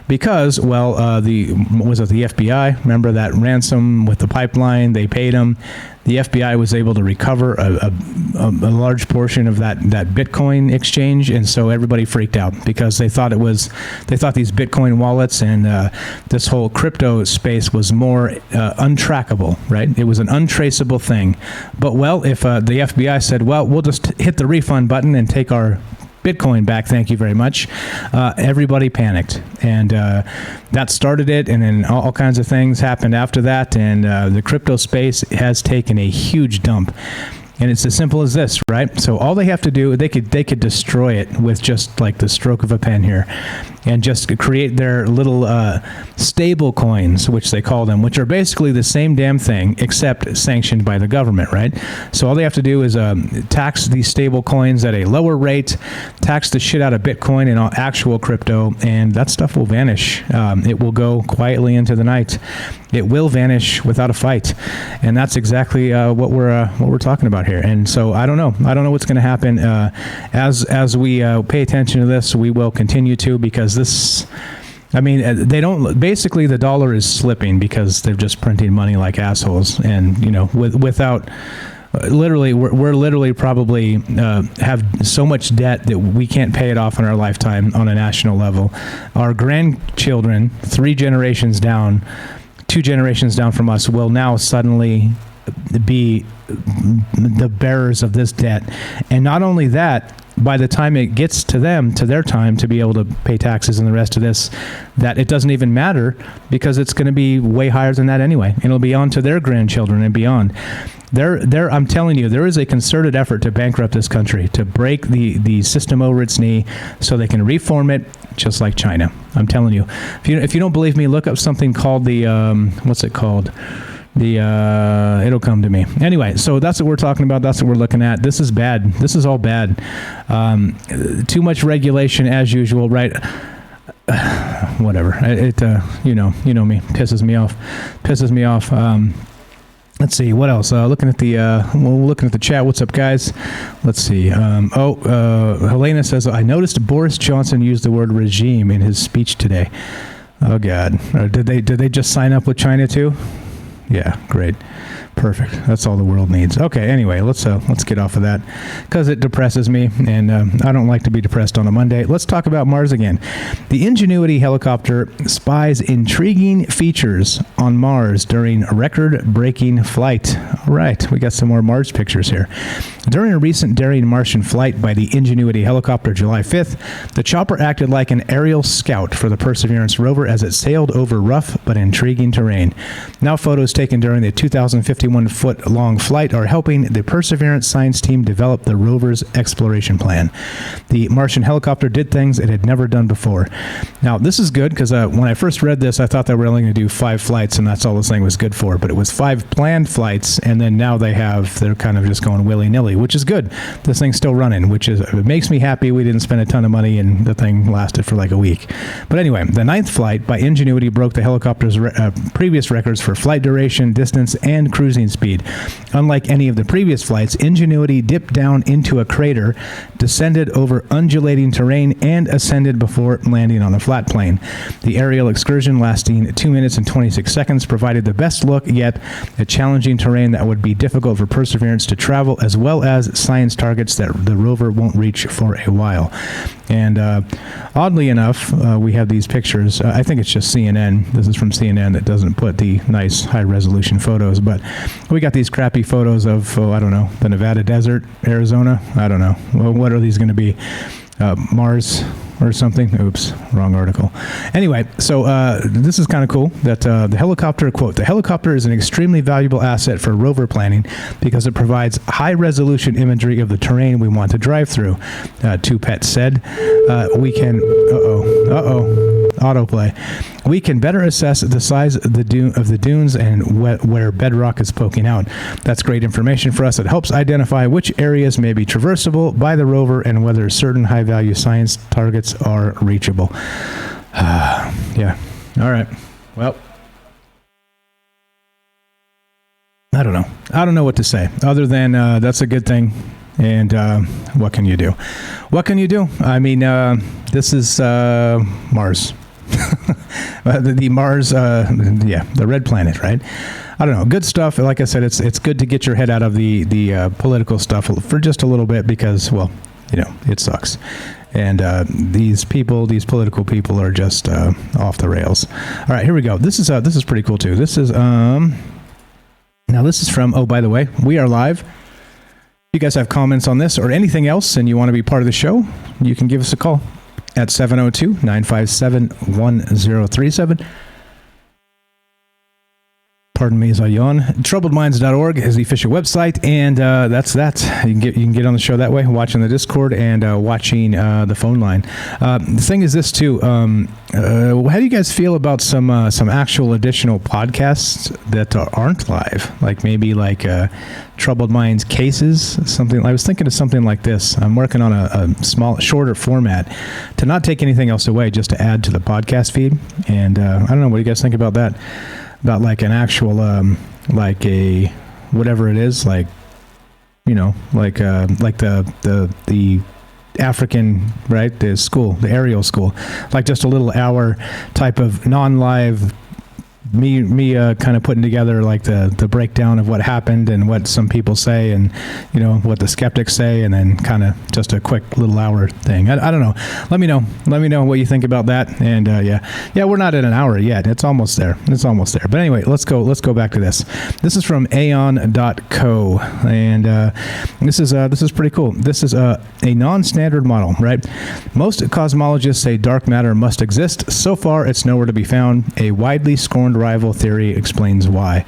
because, the FBI? Remember that ransom with the pipeline? They paid them. The FBI was able to recover a large portion of that Bitcoin exchange, and so everybody freaked out because they thought these Bitcoin wallets and this whole crypto space was more untrackable, right? It was an untraceable thing. But if the FBI said, we'll just hit the refund button and take our Bitcoin back, thank you very much, everybody panicked, and that started it, and then all kinds of things happened after that, and the crypto space has taken a huge dump. And it's as simple as this, right? So all they have to do, they could destroy it with just like the stroke of a pen here, and just create their little stable coins, which they call them, which are basically the same damn thing except sanctioned by the government, right? So all they have to do is tax these stable coins at a lower rate, tax the shit out of Bitcoin and actual crypto, and that stuff will vanish. It will go quietly into the night. It will vanish without a fight, and that's exactly what we're talking about here. And so I don't know what's going to happen as we pay attention to this. We will continue to, because this, they don't, basically the dollar is slipping because they're just printing money like assholes, and without literally, we're literally probably have so much debt that we can't pay it off in our lifetime on a national level. Our grandchildren, 3 generations down, 2 generations down from us, will now suddenly be the bearers of this debt. And not only that, by the time it gets to them, to their time to be able to pay taxes and the rest of this, that it doesn't even matter because it's going to be way higher than that anyway. And it'll be on to their grandchildren and beyond. I'm telling you, there is a concerted effort to bankrupt this country, to break the system over its knee so they can reform it just like China. I'm telling you. If you don't believe me, look up something called the, what's it called? It'll come to me. Anyway, so that's what we're talking about. That's what we're looking at. This is bad. This is all bad. Too much regulation as usual, right? Whatever. You know me. Pisses me off. Let's see what else. Looking at the chat. What's up, guys? Let's see. Helena says, I noticed Boris Johnson used the word regime in his speech today. Oh God. Did they just sign up with China too? Yeah, great. Perfect. That's all the world needs. Okay, anyway, let's get off of that because it depresses me, and I don't like to be depressed on a Monday. Let's talk about Mars again. The Ingenuity helicopter spies intriguing features on Mars during a record-breaking flight. All right, we got some more Mars pictures here. During a recent daring Martian flight by the Ingenuity helicopter July 5th, the chopper acted like an aerial scout for the Perseverance rover as it sailed over rough but intriguing terrain. Now photos taken during the 2,051-foot-long flight are helping the Perseverance science team develop the rover's exploration plan. The Martian helicopter did things it had never done before. Now, this is good because when I first read this, I thought they were only going to do 5 flights, and that's all this thing was good for. But it was 5 planned flights, and then now they're kind of just going willy-nilly, which is good. This thing's still running, it makes me happy we didn't spend a ton of money, and the thing lasted for like a week. But anyway, the 9th flight by Ingenuity broke the helicopter's previous records for flight duration, distance, and cruising speed. Unlike any of the previous flights, Ingenuity dipped down into a crater, descended over undulating terrain, and ascended before landing on a flat plane. The aerial excursion, lasting 2 minutes and 26 seconds, provided the best look yet at challenging terrain that would be difficult for Perseverance to travel, as well as science targets that the rover won't reach for a while. And oddly enough, we have these pictures. I think it's just CNN. This is from CNN that doesn't put the nice high-resolution photos, but we got these crappy photos of, I don't know, the Nevada desert, Arizona. I don't know. Well, what are these going to be? Mars or something? Oops, wrong article. Anyway, so this is kind of cool that the helicopter, quote, the helicopter is an extremely valuable asset for rover planning because it provides high-resolution imagery of the terrain we want to drive through, Two Pets said. We can, autoplay. We can better assess the size of the dunes and where bedrock is poking out. That's great information for us. It helps identify which areas may be traversable by the rover and whether certain high-value science targets are reachable. Yeah. All right. Well, I don't know. I don't know what to say other than that's a good thing. And what can you do? What can you do? I mean, this is Mars. the Mars, the red planet, right? I don't know. Good stuff. Like I said, it's good to get your head out of the political stuff for just a little bit because, well, it sucks. And these political people are just off the rails. All right, here we go. This is pretty cool too. This is now this is from. Oh, by the way, we are live. If you guys have comments on this or anything else, and you want to be part of the show, you can give us a call at 702-957-1037. Pardon me as I yawn. Troubledminds.org is the official website, and that's that. You can get on the show that way, watching the Discord and watching the phone line. The thing is this too. How do you guys feel about some actual additional podcasts that aren't live? Like maybe Troubled Minds Cases, something. I was thinking of something like this. I'm working on a small, shorter format to not take anything else away, just to add to the podcast feed. And I don't know. What do you guys think about that? About like an actual, like a whatever it is, like the African, right? The school, the aerial school, like just a little hour type of non-live me kind of putting together like the breakdown of what happened and what some people say and, you know, what the skeptics say, and then kind of just a quick little hour thing. I don't know. Let me know what you think about that. And yeah, we're not at an hour yet. It's almost there. But anyway, let's go back to this. This is from aeon.co, and this is pretty cool. This is a non-standard model, right? Most cosmologists say dark matter must exist. So far, it's nowhere to be found. A widely scorned rival theory explains why.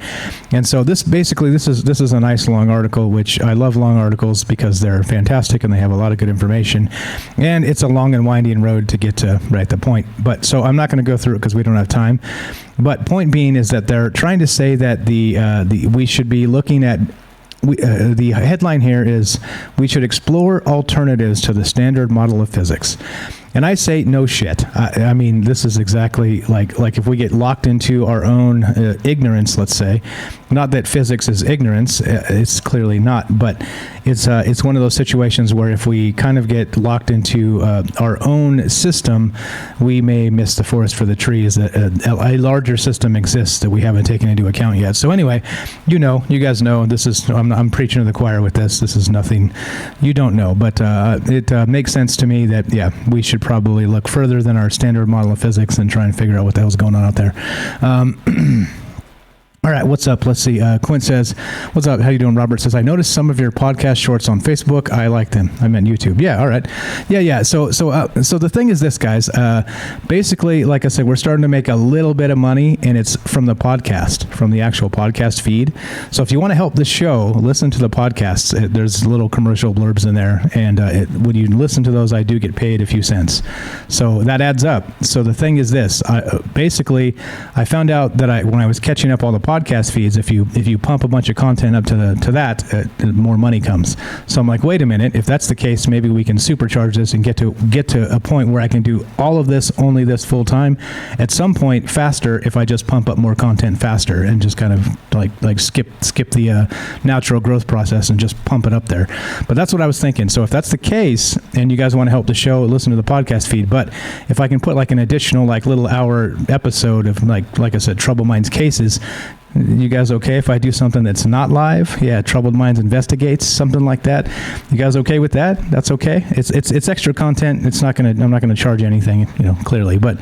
And so this is a nice long article, which I love long articles because they're fantastic and they have a lot of good information. And it's a long and winding road to get to the point. But so I'm not going to go through it because we don't have time. But point being is that they're trying to say that we should be looking at. The headline here is, we should explore alternatives to the standard model of physics. And I say, no shit. I mean, this is exactly like if we get locked into our own ignorance, let's say. Not that physics is ignorance, it's clearly not, but it's one of those situations where if we kind of get locked into our own system, we may miss the forest for the trees. A larger system exists that we haven't taken into account yet. So anyway, you guys know, this is, I'm preaching to the choir with this. This is nothing you don't know, but it makes sense to me that, yeah, we should probably look further than our standard model of physics and try and figure out what the hell's going on out there. All right, what's up? Let's see. Quint says, what's up? How you doing? Robert says, I noticed some of your podcast shorts on Facebook. I like them. I meant YouTube. Yeah, all right. Yeah. So the thing is this, guys. Basically, like I said, we're starting to make a little bit of money, and it's from the podcast, from the actual podcast feed. So if you want to help the show, listen to the podcasts. There's little commercial blurbs in there, and when you listen to those, I do get paid a few cents. So that adds up. So the thing is this. I found out that when I was catching up all the podcast feeds, if you pump a bunch of content up to that, more money comes. So I'm like, wait a minute, if that's the case, maybe we can supercharge this and get to a point where I can do all of this, only this full time at some point faster if I just pump up more content faster and just kind of like skip the natural growth process and just pump it up there. But that's what I was thinking. So if that's the case and you guys want to help the show, listen to the podcast feed. But if I can put like an additional like little hour episode of like I said, Troubled Minds cases, you guys okay if I do something that's not live? Yeah, Troubled Minds Investigates, something like that. You guys okay with that? That's okay. It's extra content. I'm not gonna charge anything, clearly. But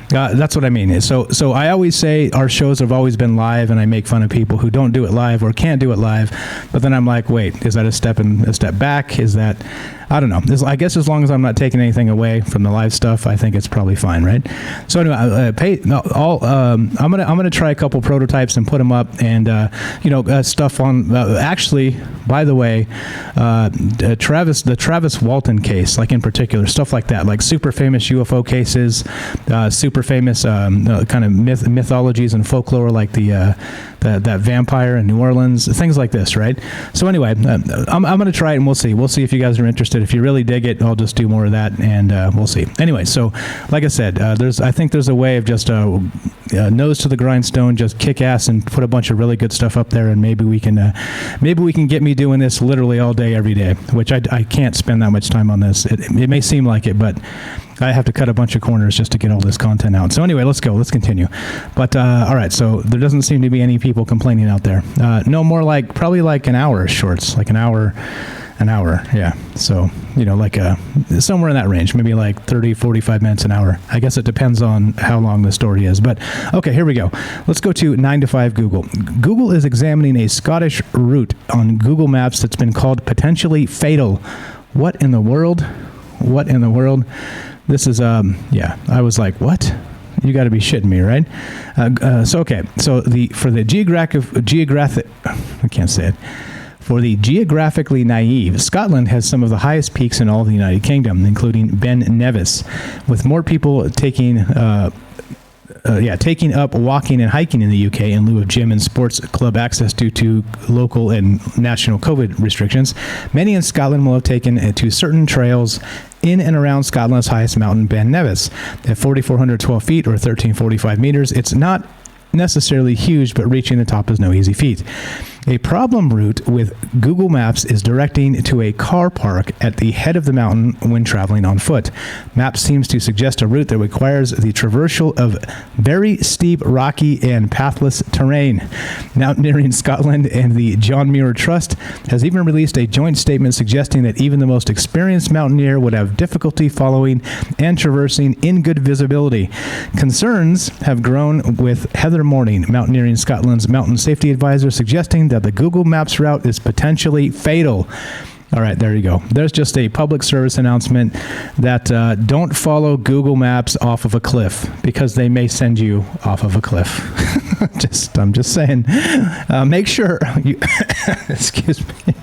that's what I mean. So I always say our shows have always been live, and I make fun of people who don't do it live or can't do it live. But then I'm like, wait, is that a step back? Is that, I don't know. I guess as long as I'm not taking anything away from the live stuff, I think it's probably fine, right? So anyway, I'm gonna try a couple prototypes and put them up, and stuff on. Actually, by the way, the Travis Walton case, like in particular, stuff like that, like super famous UFO cases, super famous kind of mythologies and folklore, like that vampire in New Orleans, things like this, right? So anyway, I'm going to try it, and we'll see. We'll see if you guys are interested. If you really dig it, I'll just do more of that, and we'll see. Anyway, so like I said, I think there's a way of just nose to the grindstone, just kick ass and put a bunch of really good stuff up there, and maybe we can get me doing this literally all day, every day, which I can't spend that much time on this. It may seem like it, but I have to cut a bunch of corners just to get all this content out. So anyway, let's continue. But all right, so there doesn't seem to be any people complaining out there. No more, like probably like an hour shorts, like an hour, yeah. So like somewhere in that range, maybe like 30, 45 minutes, an hour. I guess it depends on how long the story is. But okay, here we go. Let's go to 9 to 5 Google. Google is examining a Scottish route on Google Maps that's been called potentially fatal. What in the world? This is, I was like, what? You got to be shitting me, right? For the geographically naive, Scotland has some of the highest peaks in all of the United Kingdom, including Ben Nevis, with more people taking up walking and hiking in the UK in lieu of gym and sports club access due to local and national COVID restrictions. Many in Scotland will have taken to certain trails in and around Scotland's highest mountain, Ben Nevis. At 4,412 feet or 1,345 meters, it's not necessarily huge, but reaching the top is no easy feat. A problem route with Google Maps is directing to a car park at the head of the mountain when traveling on foot. Maps seems to suggest a route that requires the traversal of very steep, rocky, and pathless terrain. Mountaineering Scotland and the John Muir Trust has even released a joint statement suggesting that even the most experienced mountaineer would have difficulty following and traversing in good visibility. Concerns have grown with Heather Morning, Mountaineering Scotland's mountain safety advisor, suggesting that the Google Maps route is potentially fatal. All right, there you go. There's just a public service announcement that don't follow Google Maps off of a cliff, because they may send you off of a cliff. I'm just saying. Make sure you excuse me.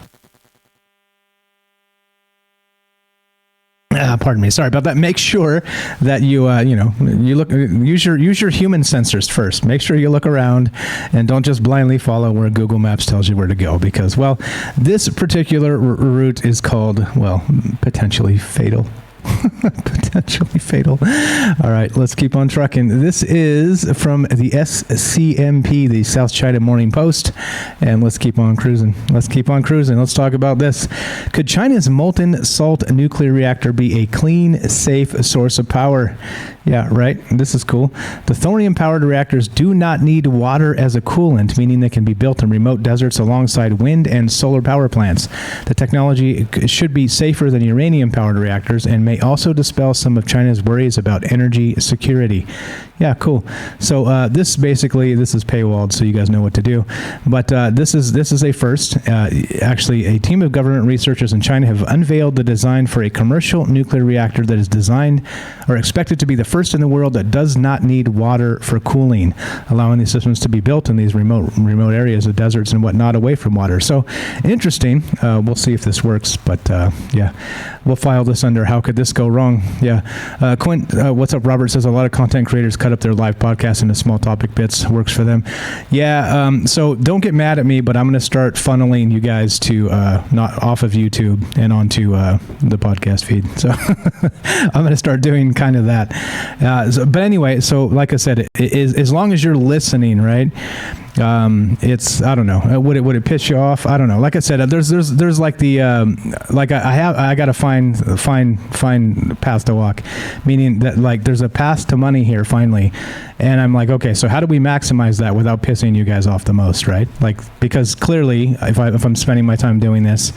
Pardon me. Sorry about that. Make sure that you use your human sensors first. Make sure you look around and don't just blindly follow where Google Maps tells you where to go, because, well, this particular route is called, well, potentially fatal. Potentially fatal. All right, let's keep on trucking. This is from the SCMP, the South China Morning Post, and let's keep on cruising. Let's talk about this. Could China's molten salt nuclear reactor be a clean, safe source of power? Yeah, right. This is cool. The thorium-powered reactors do not need water as a coolant, meaning they can be built in remote deserts alongside wind and solar power plants. The technology should be safer than uranium-powered reactors and may also dispel some of China's worries about energy security. Yeah, cool. So this is paywalled, so you guys know what to do. But this is a first. Actually, a team of government researchers in China have unveiled the design for a commercial nuclear reactor that is designed or expected to be the first in the world that does not need water for cooling, allowing these systems to be built in these remote areas of deserts and whatnot away from water. So interesting. We'll see if this works. But yeah, we'll file this under how could this go wrong? Yeah. Quint, what's up? Robert says a lot of content creators cut up their live podcasts into small topic bits. Works for them. Yeah. So don't get mad at me, but I'm going to start funneling you guys to not off of YouTube and onto the podcast feed. So I'm going to start doing kind of that. But anyway, so like I said, as long as you're listening, right? It's, I don't know, would it piss you off? I don't know. Like I said, there's like the I got to find paths to walk, meaning that like there's a path to money here finally, and I'm like, okay, so how do we maximize that without pissing you guys off the most, right? Like, because clearly if I'm spending my time doing this,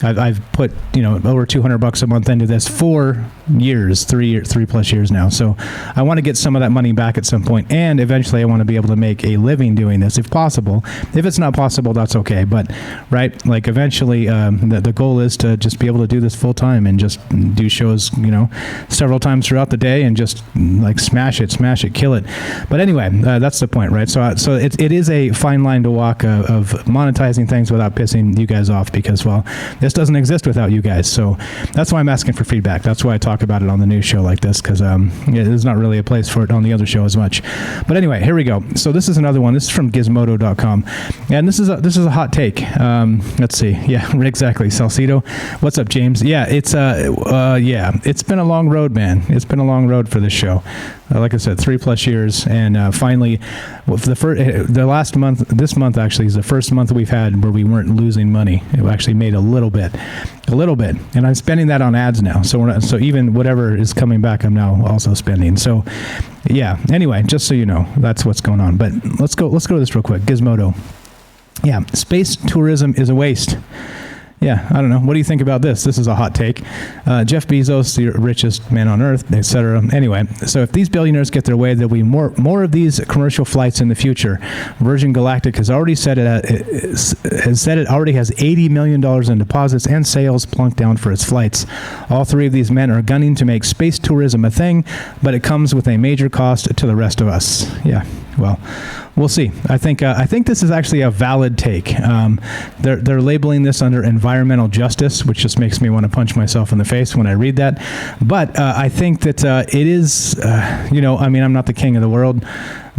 I've put over $200 a month into this for years, 3+ years now. So I want to get some of that money back at some point, and eventually I want to be able to make a living doing this if possible. If it's not possible, that's okay. But right, like eventually the goal is to just be able to do this full time and just do shows several times throughout the day and just like smash it, kill it. But anyway, that's the point, right? So it is a fine line to walk of monetizing things without pissing you guys off, because, well, this doesn't exist without you guys. So that's why I'm asking for feedback. That's why I talk about it on the news show like this, because there's not really a place for it on the other show as much. But anyway, here we go. So this is another one. This is from Gizmodo.com, and this is a hot take. Let's see. Yeah, exactly. Salcido. What's up, James? Yeah, it's it's been a long road, man. It's been a long road for this show. Like I said, 3+ years, and finally, the last month, this month actually is the first month we've had where we weren't losing money. It actually made a little bit, and I'm spending that on ads now. So even whatever is coming back, I'm now also spending. So, yeah. Anyway, just so you know, that's what's going on. But let's go to this real quick. Gizmodo. Yeah, space tourism is a waste. Yeah, I don't know. What do you think about this? This is a hot take. Jeff Bezos, the richest man on earth, etc. Anyway, so if these billionaires get their way, there'll be more of these commercial flights in the future. Virgin Galactic has already said it already has $80 million in deposits and sales plunked down for its flights. All three of these men are gunning to make space tourism a thing, but it comes with a major cost to the rest of us. Yeah, well, we'll see. I think this is actually a valid take. They're labeling this under environmental justice, which just makes me want to punch myself in the face when I read that. But I think that it is, I'm not the king of the world,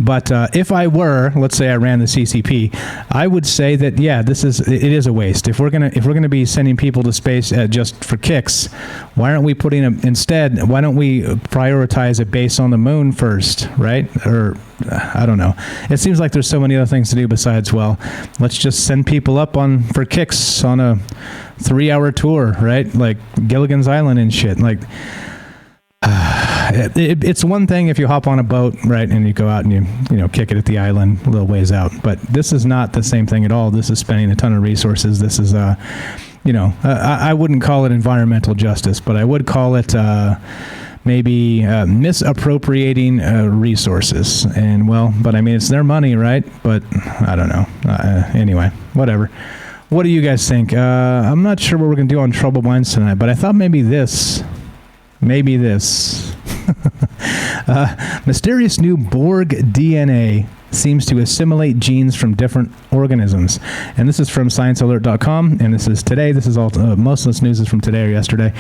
But if I were, let's say I ran the CCP, I would say that it is a waste. If we're gonna be sending people to space just for kicks, why aren't we putting them instead? Why don't we prioritize a base on the moon first, right? Or I don't know. It seems like there's so many other things to do besides, well, let's just send people up for kicks on a 3-hour tour, right? Like Gilligan's Island and shit. Like, it's one thing if you hop on a boat, right, and you go out and you kick it at the island a little ways out. But this is not the same thing at all. This is spending a ton of resources. This is, I wouldn't call it environmental justice, but I would call it maybe misappropriating resources. And but I mean, it's their money, right? But I don't know. Anyway, whatever. What do you guys think? I'm not sure what we're going to do on Troubled Minds tonight, but I thought maybe this. Mysterious new Borg DNA seems to assimilate genes from different organisms. And this is from ScienceAlert.com, and this is today. This is all, most of this news is from today or yesterday.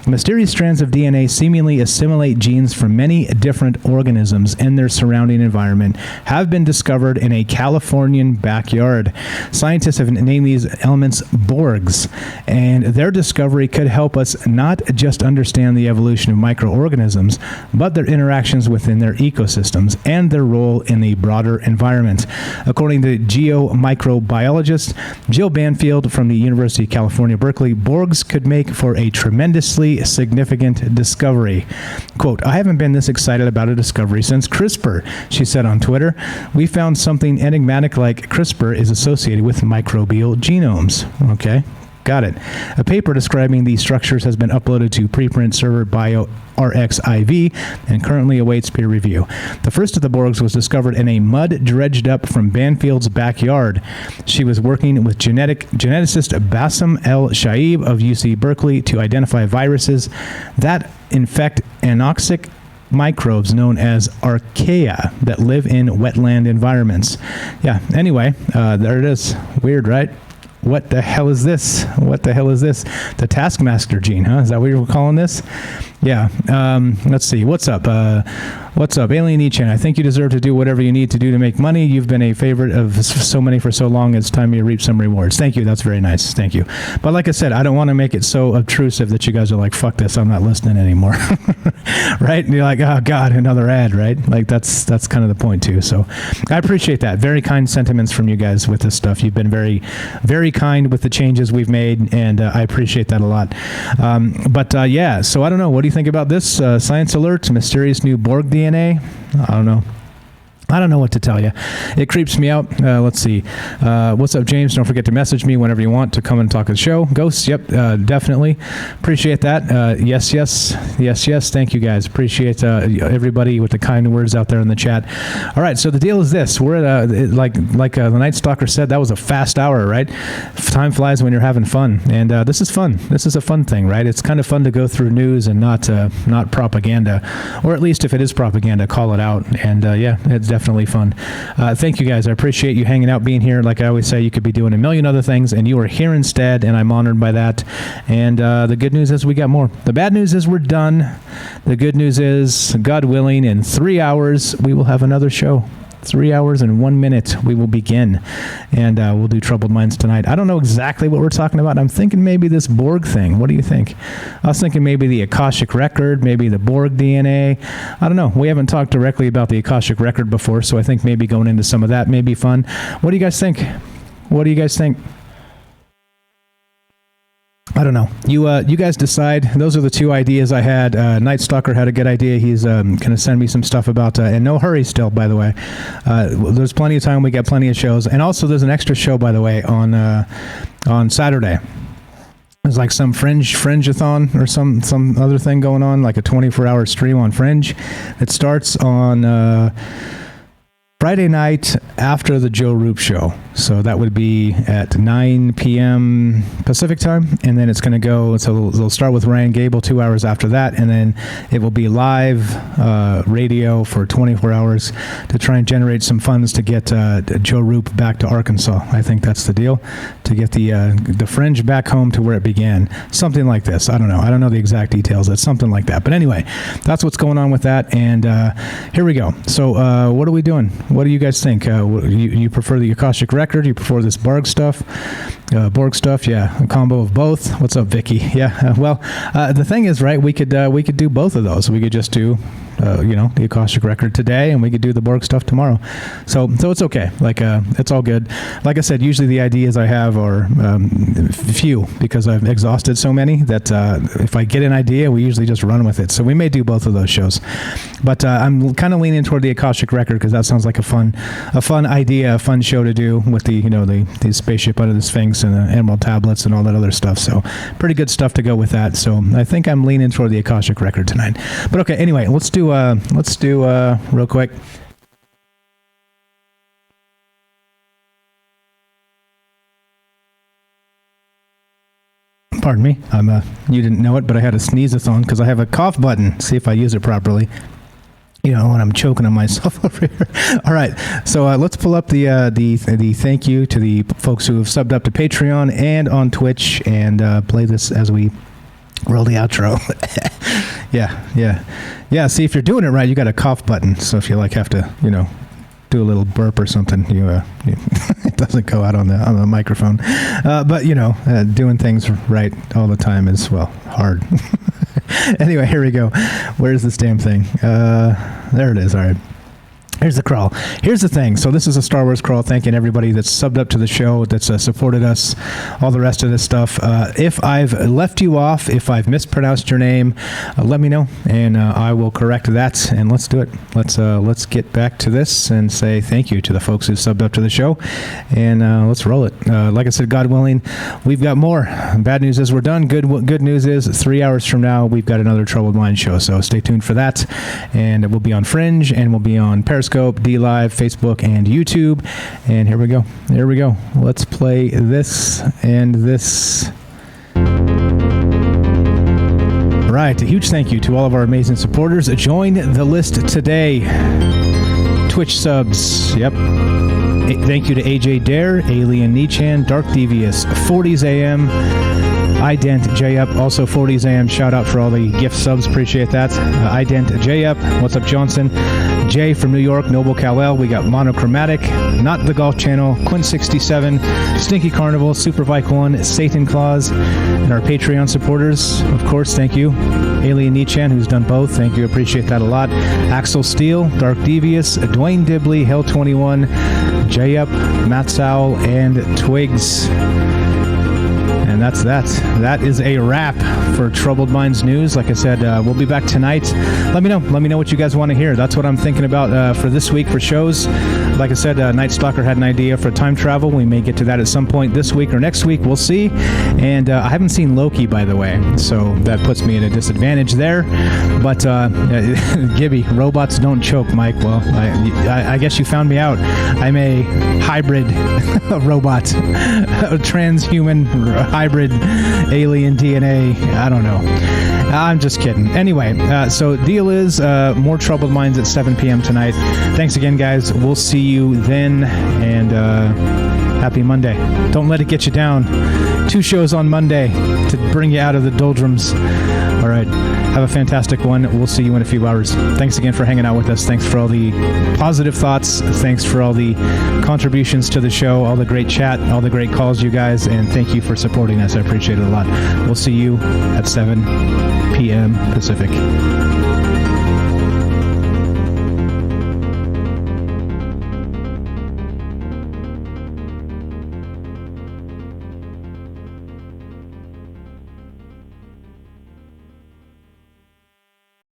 Mysterious strands of DNA seemingly assimilate genes from many different organisms in their surrounding environment have been discovered in a Californian backyard. Scientists have named these elements Borgs, and their discovery could help us not just understand the evolution of microorganisms, but their interactions within their ecosystems and their role in the broader environment. According to geomicrobiologist Jill Banfield from the University of California, Berkeley, Borgs could make for a tremendously significant discovery. Quote, "I haven't been this excited about a discovery since CRISPR," she said on Twitter. "We found something enigmatic like CRISPR is associated with microbial genomes." Okay. Got it. A paper describing these structures has been uploaded to preprint server BioRxiv and currently awaits peer review. The first of the Borgs was discovered in a mud dredged up from Banfield's backyard. She was working with geneticist Bassem El Shaib of UC Berkeley to identify viruses that infect anoxic microbes known as archaea that live in wetland environments. Yeah, anyway, there it is. Weird, right? What the hell is this? What the hell is this? The Taskmaster gene, huh? Is that what you're calling this? Yeah. Let's see. What's up? What's up? Alien Echan, I think you deserve to do whatever you need to do to make money. You've been a favorite of so many for so long. It's time you reap some rewards. Thank you. That's very nice. Thank you. But like I said, I don't want to make it so obtrusive that you guys are like, fuck this, I'm not listening anymore. Right? And you're like, oh God, another ad, right? Like that's kind of the point too. So I appreciate that. Very kind sentiments from you guys with this stuff. You've been very, very kind with the changes we've made, and I appreciate that a lot. Yeah, so I don't know. What do you think about this? Science Alert, mysterious new Borg DNA? I don't know what to tell you. It creeps me out. Let's see. What's up, James? Don't forget to message me whenever you want to come and talk to the show. Ghosts, yep, definitely. Appreciate that. Yes. Thank you, guys. Appreciate everybody with the kind words out there in the chat. All right, so the deal is this. We're at, like the Night Stalker said, that was a fast hour, right? Time flies when you're having fun. And this is fun. This is a fun thing, right? It's kind of fun to go through news and not propaganda. Or at least if it is propaganda, call it out. And yeah, it's definitely fun. Thank you guys. I appreciate you hanging out, being here. Like I always say, you could be doing a million other things, and you are here instead, and I'm honored by that. And the good news is we got more. The bad news is we're done. The good news is, God willing, in 3 hours, we will have another show. 3 hours and 1 minute we will begin, and we'll do Troubled Minds tonight. I don't know exactly what we're talking about. I'm thinking maybe this Borg thing. What do you think? I was thinking maybe the Akashic Record, maybe the Borg DNA. I don't know. We haven't talked directly about the Akashic Record before, so I think maybe going into some of that may be fun. What do you guys think? What do you guys think? I don't know. You guys decide. Those are the two ideas I had. Night Stalker had a good idea. He's going to send me some stuff about, and no hurry still, by the way. There's plenty of time. We got plenty of shows. And also there's an extra show, by the way, on Saturday. There's like some Fringe-a-thon or some other thing going on, like a 24-hour stream on Fringe. It starts on Friday night after the Joe Roop show. So that would be at 9 p.m. Pacific time, and then it's going to go, so they'll start with Ryan Gable 2 hours after that, and then it will be live radio for 24 hours to try and generate some funds to get Joe Roop back to Arkansas. I think that's the deal, to get the Fringe back home to where it began. Something like this. I don't know. I don't know the exact details. It's something like that. But anyway, that's what's going on with that, and here we go. So what are we doing? What do you guys think? You prefer the Akashic Record? You prefer this Borg stuff? Yeah, a combo of both. What's up, Vicky? Yeah, well, the thing is, right, we could do both of those. We could just do the Akashic Record today, and we could do the Borg stuff tomorrow. So it's okay. Like, it's all good. Like I said, usually the ideas I have are few, because I've exhausted so many that if I get an idea, we usually just run with it. So we may do both of those shows. But I'm kind of leaning toward the Akashic Record, because that sounds like a fun idea, a fun show to do with the spaceship under the Sphinx and the Emerald Tablets and all that other stuff. So pretty good stuff to go with that. So I think I'm leaning toward the Akashic Record tonight. But okay, anyway, let's do real quick. Pardon me. You didn't know it, but I had a sneeze-a-thon because I have a cough button. See if I use it properly. When I'm choking on myself over here. All right, so let's pull up the thank you to the folks who have subbed up to Patreon and on Twitch, and play this as we roll the outro. Yeah. See, if you're doing it right, you got a cough button. So if you have to, do a little burp or something, it doesn't go out on the microphone. But doing things right all the time is hard. Anyway, here we go. Where's this damn thing? There it is. All right. Here's the crawl. Here's the thing. So this is a Star Wars crawl, thanking everybody that's subbed up to the show, that's supported us, all the rest of this stuff. If I've left you off, if I've mispronounced your name, let me know, and I will correct that, and let's do it. Let's get back to this and say thank you to the folks who subbed up to the show, and let's roll it. Like I said, God willing, we've got more. Bad news is we're done. Good news is 3 hours from now, we've got another Troubled Mind show, so stay tuned for that, and we'll be on Fringe, and we'll be on Periscope, D-Live, Facebook, and YouTube. And here we go. Let's play this and this. Right. A huge thank you to all of our amazing supporters. Join the list today. Twitch subs. Yep. Thank you to AJ Dare, Alien Nichan, Dark Devious, 40s AM, Ident J Up, also 40s AM. Shout out for all the gift subs, appreciate that. Ident J Up, what's up, Johnson? Jay from New York, Noble Kal-El, we got Monochromatic, Not the Golf Channel, Quinn67, Stinky Carnival, Super Vike 1, Satan Claus, and our Patreon supporters, of course, thank you. Alien Nichan, who's done both, thank you, appreciate that a lot. Axel Steele, Dark Devious, Dwayne Dibley, Hell21, J Up, Matt Sowell, and Twigs. And that's that. That is a wrap for Troubled Minds News. Like I said, we'll be back tonight. Let me know what you guys want to hear. That's what I'm thinking about for this week for shows. Like I said, Night Stalker had an idea for time travel. We may get to that at some point this week or next week. We'll see. And I haven't seen Loki, by the way, so that puts me at a disadvantage there. But Gibby, robots don't choke, Mike. Well, I guess you found me out. I'm a hybrid robot, a transhuman hybrid alien DNA. I don't know. I'm just kidding. Anyway, so deal is more Troubled Minds at 7 p.m. tonight. Thanks again, guys. We'll see you then, and happy Monday. Don't let it get you down. 2 shows on Monday to bring you out of the doldrums. All right. Have a fantastic one. We'll see you in a few hours. Thanks again for hanging out with us. Thanks for all the positive thoughts. Thanks for all the contributions to the show, all the great chat, all the great calls, you guys, and thank you for supporting us. I appreciate it a lot. We'll see you at 7 p.m. Pacific.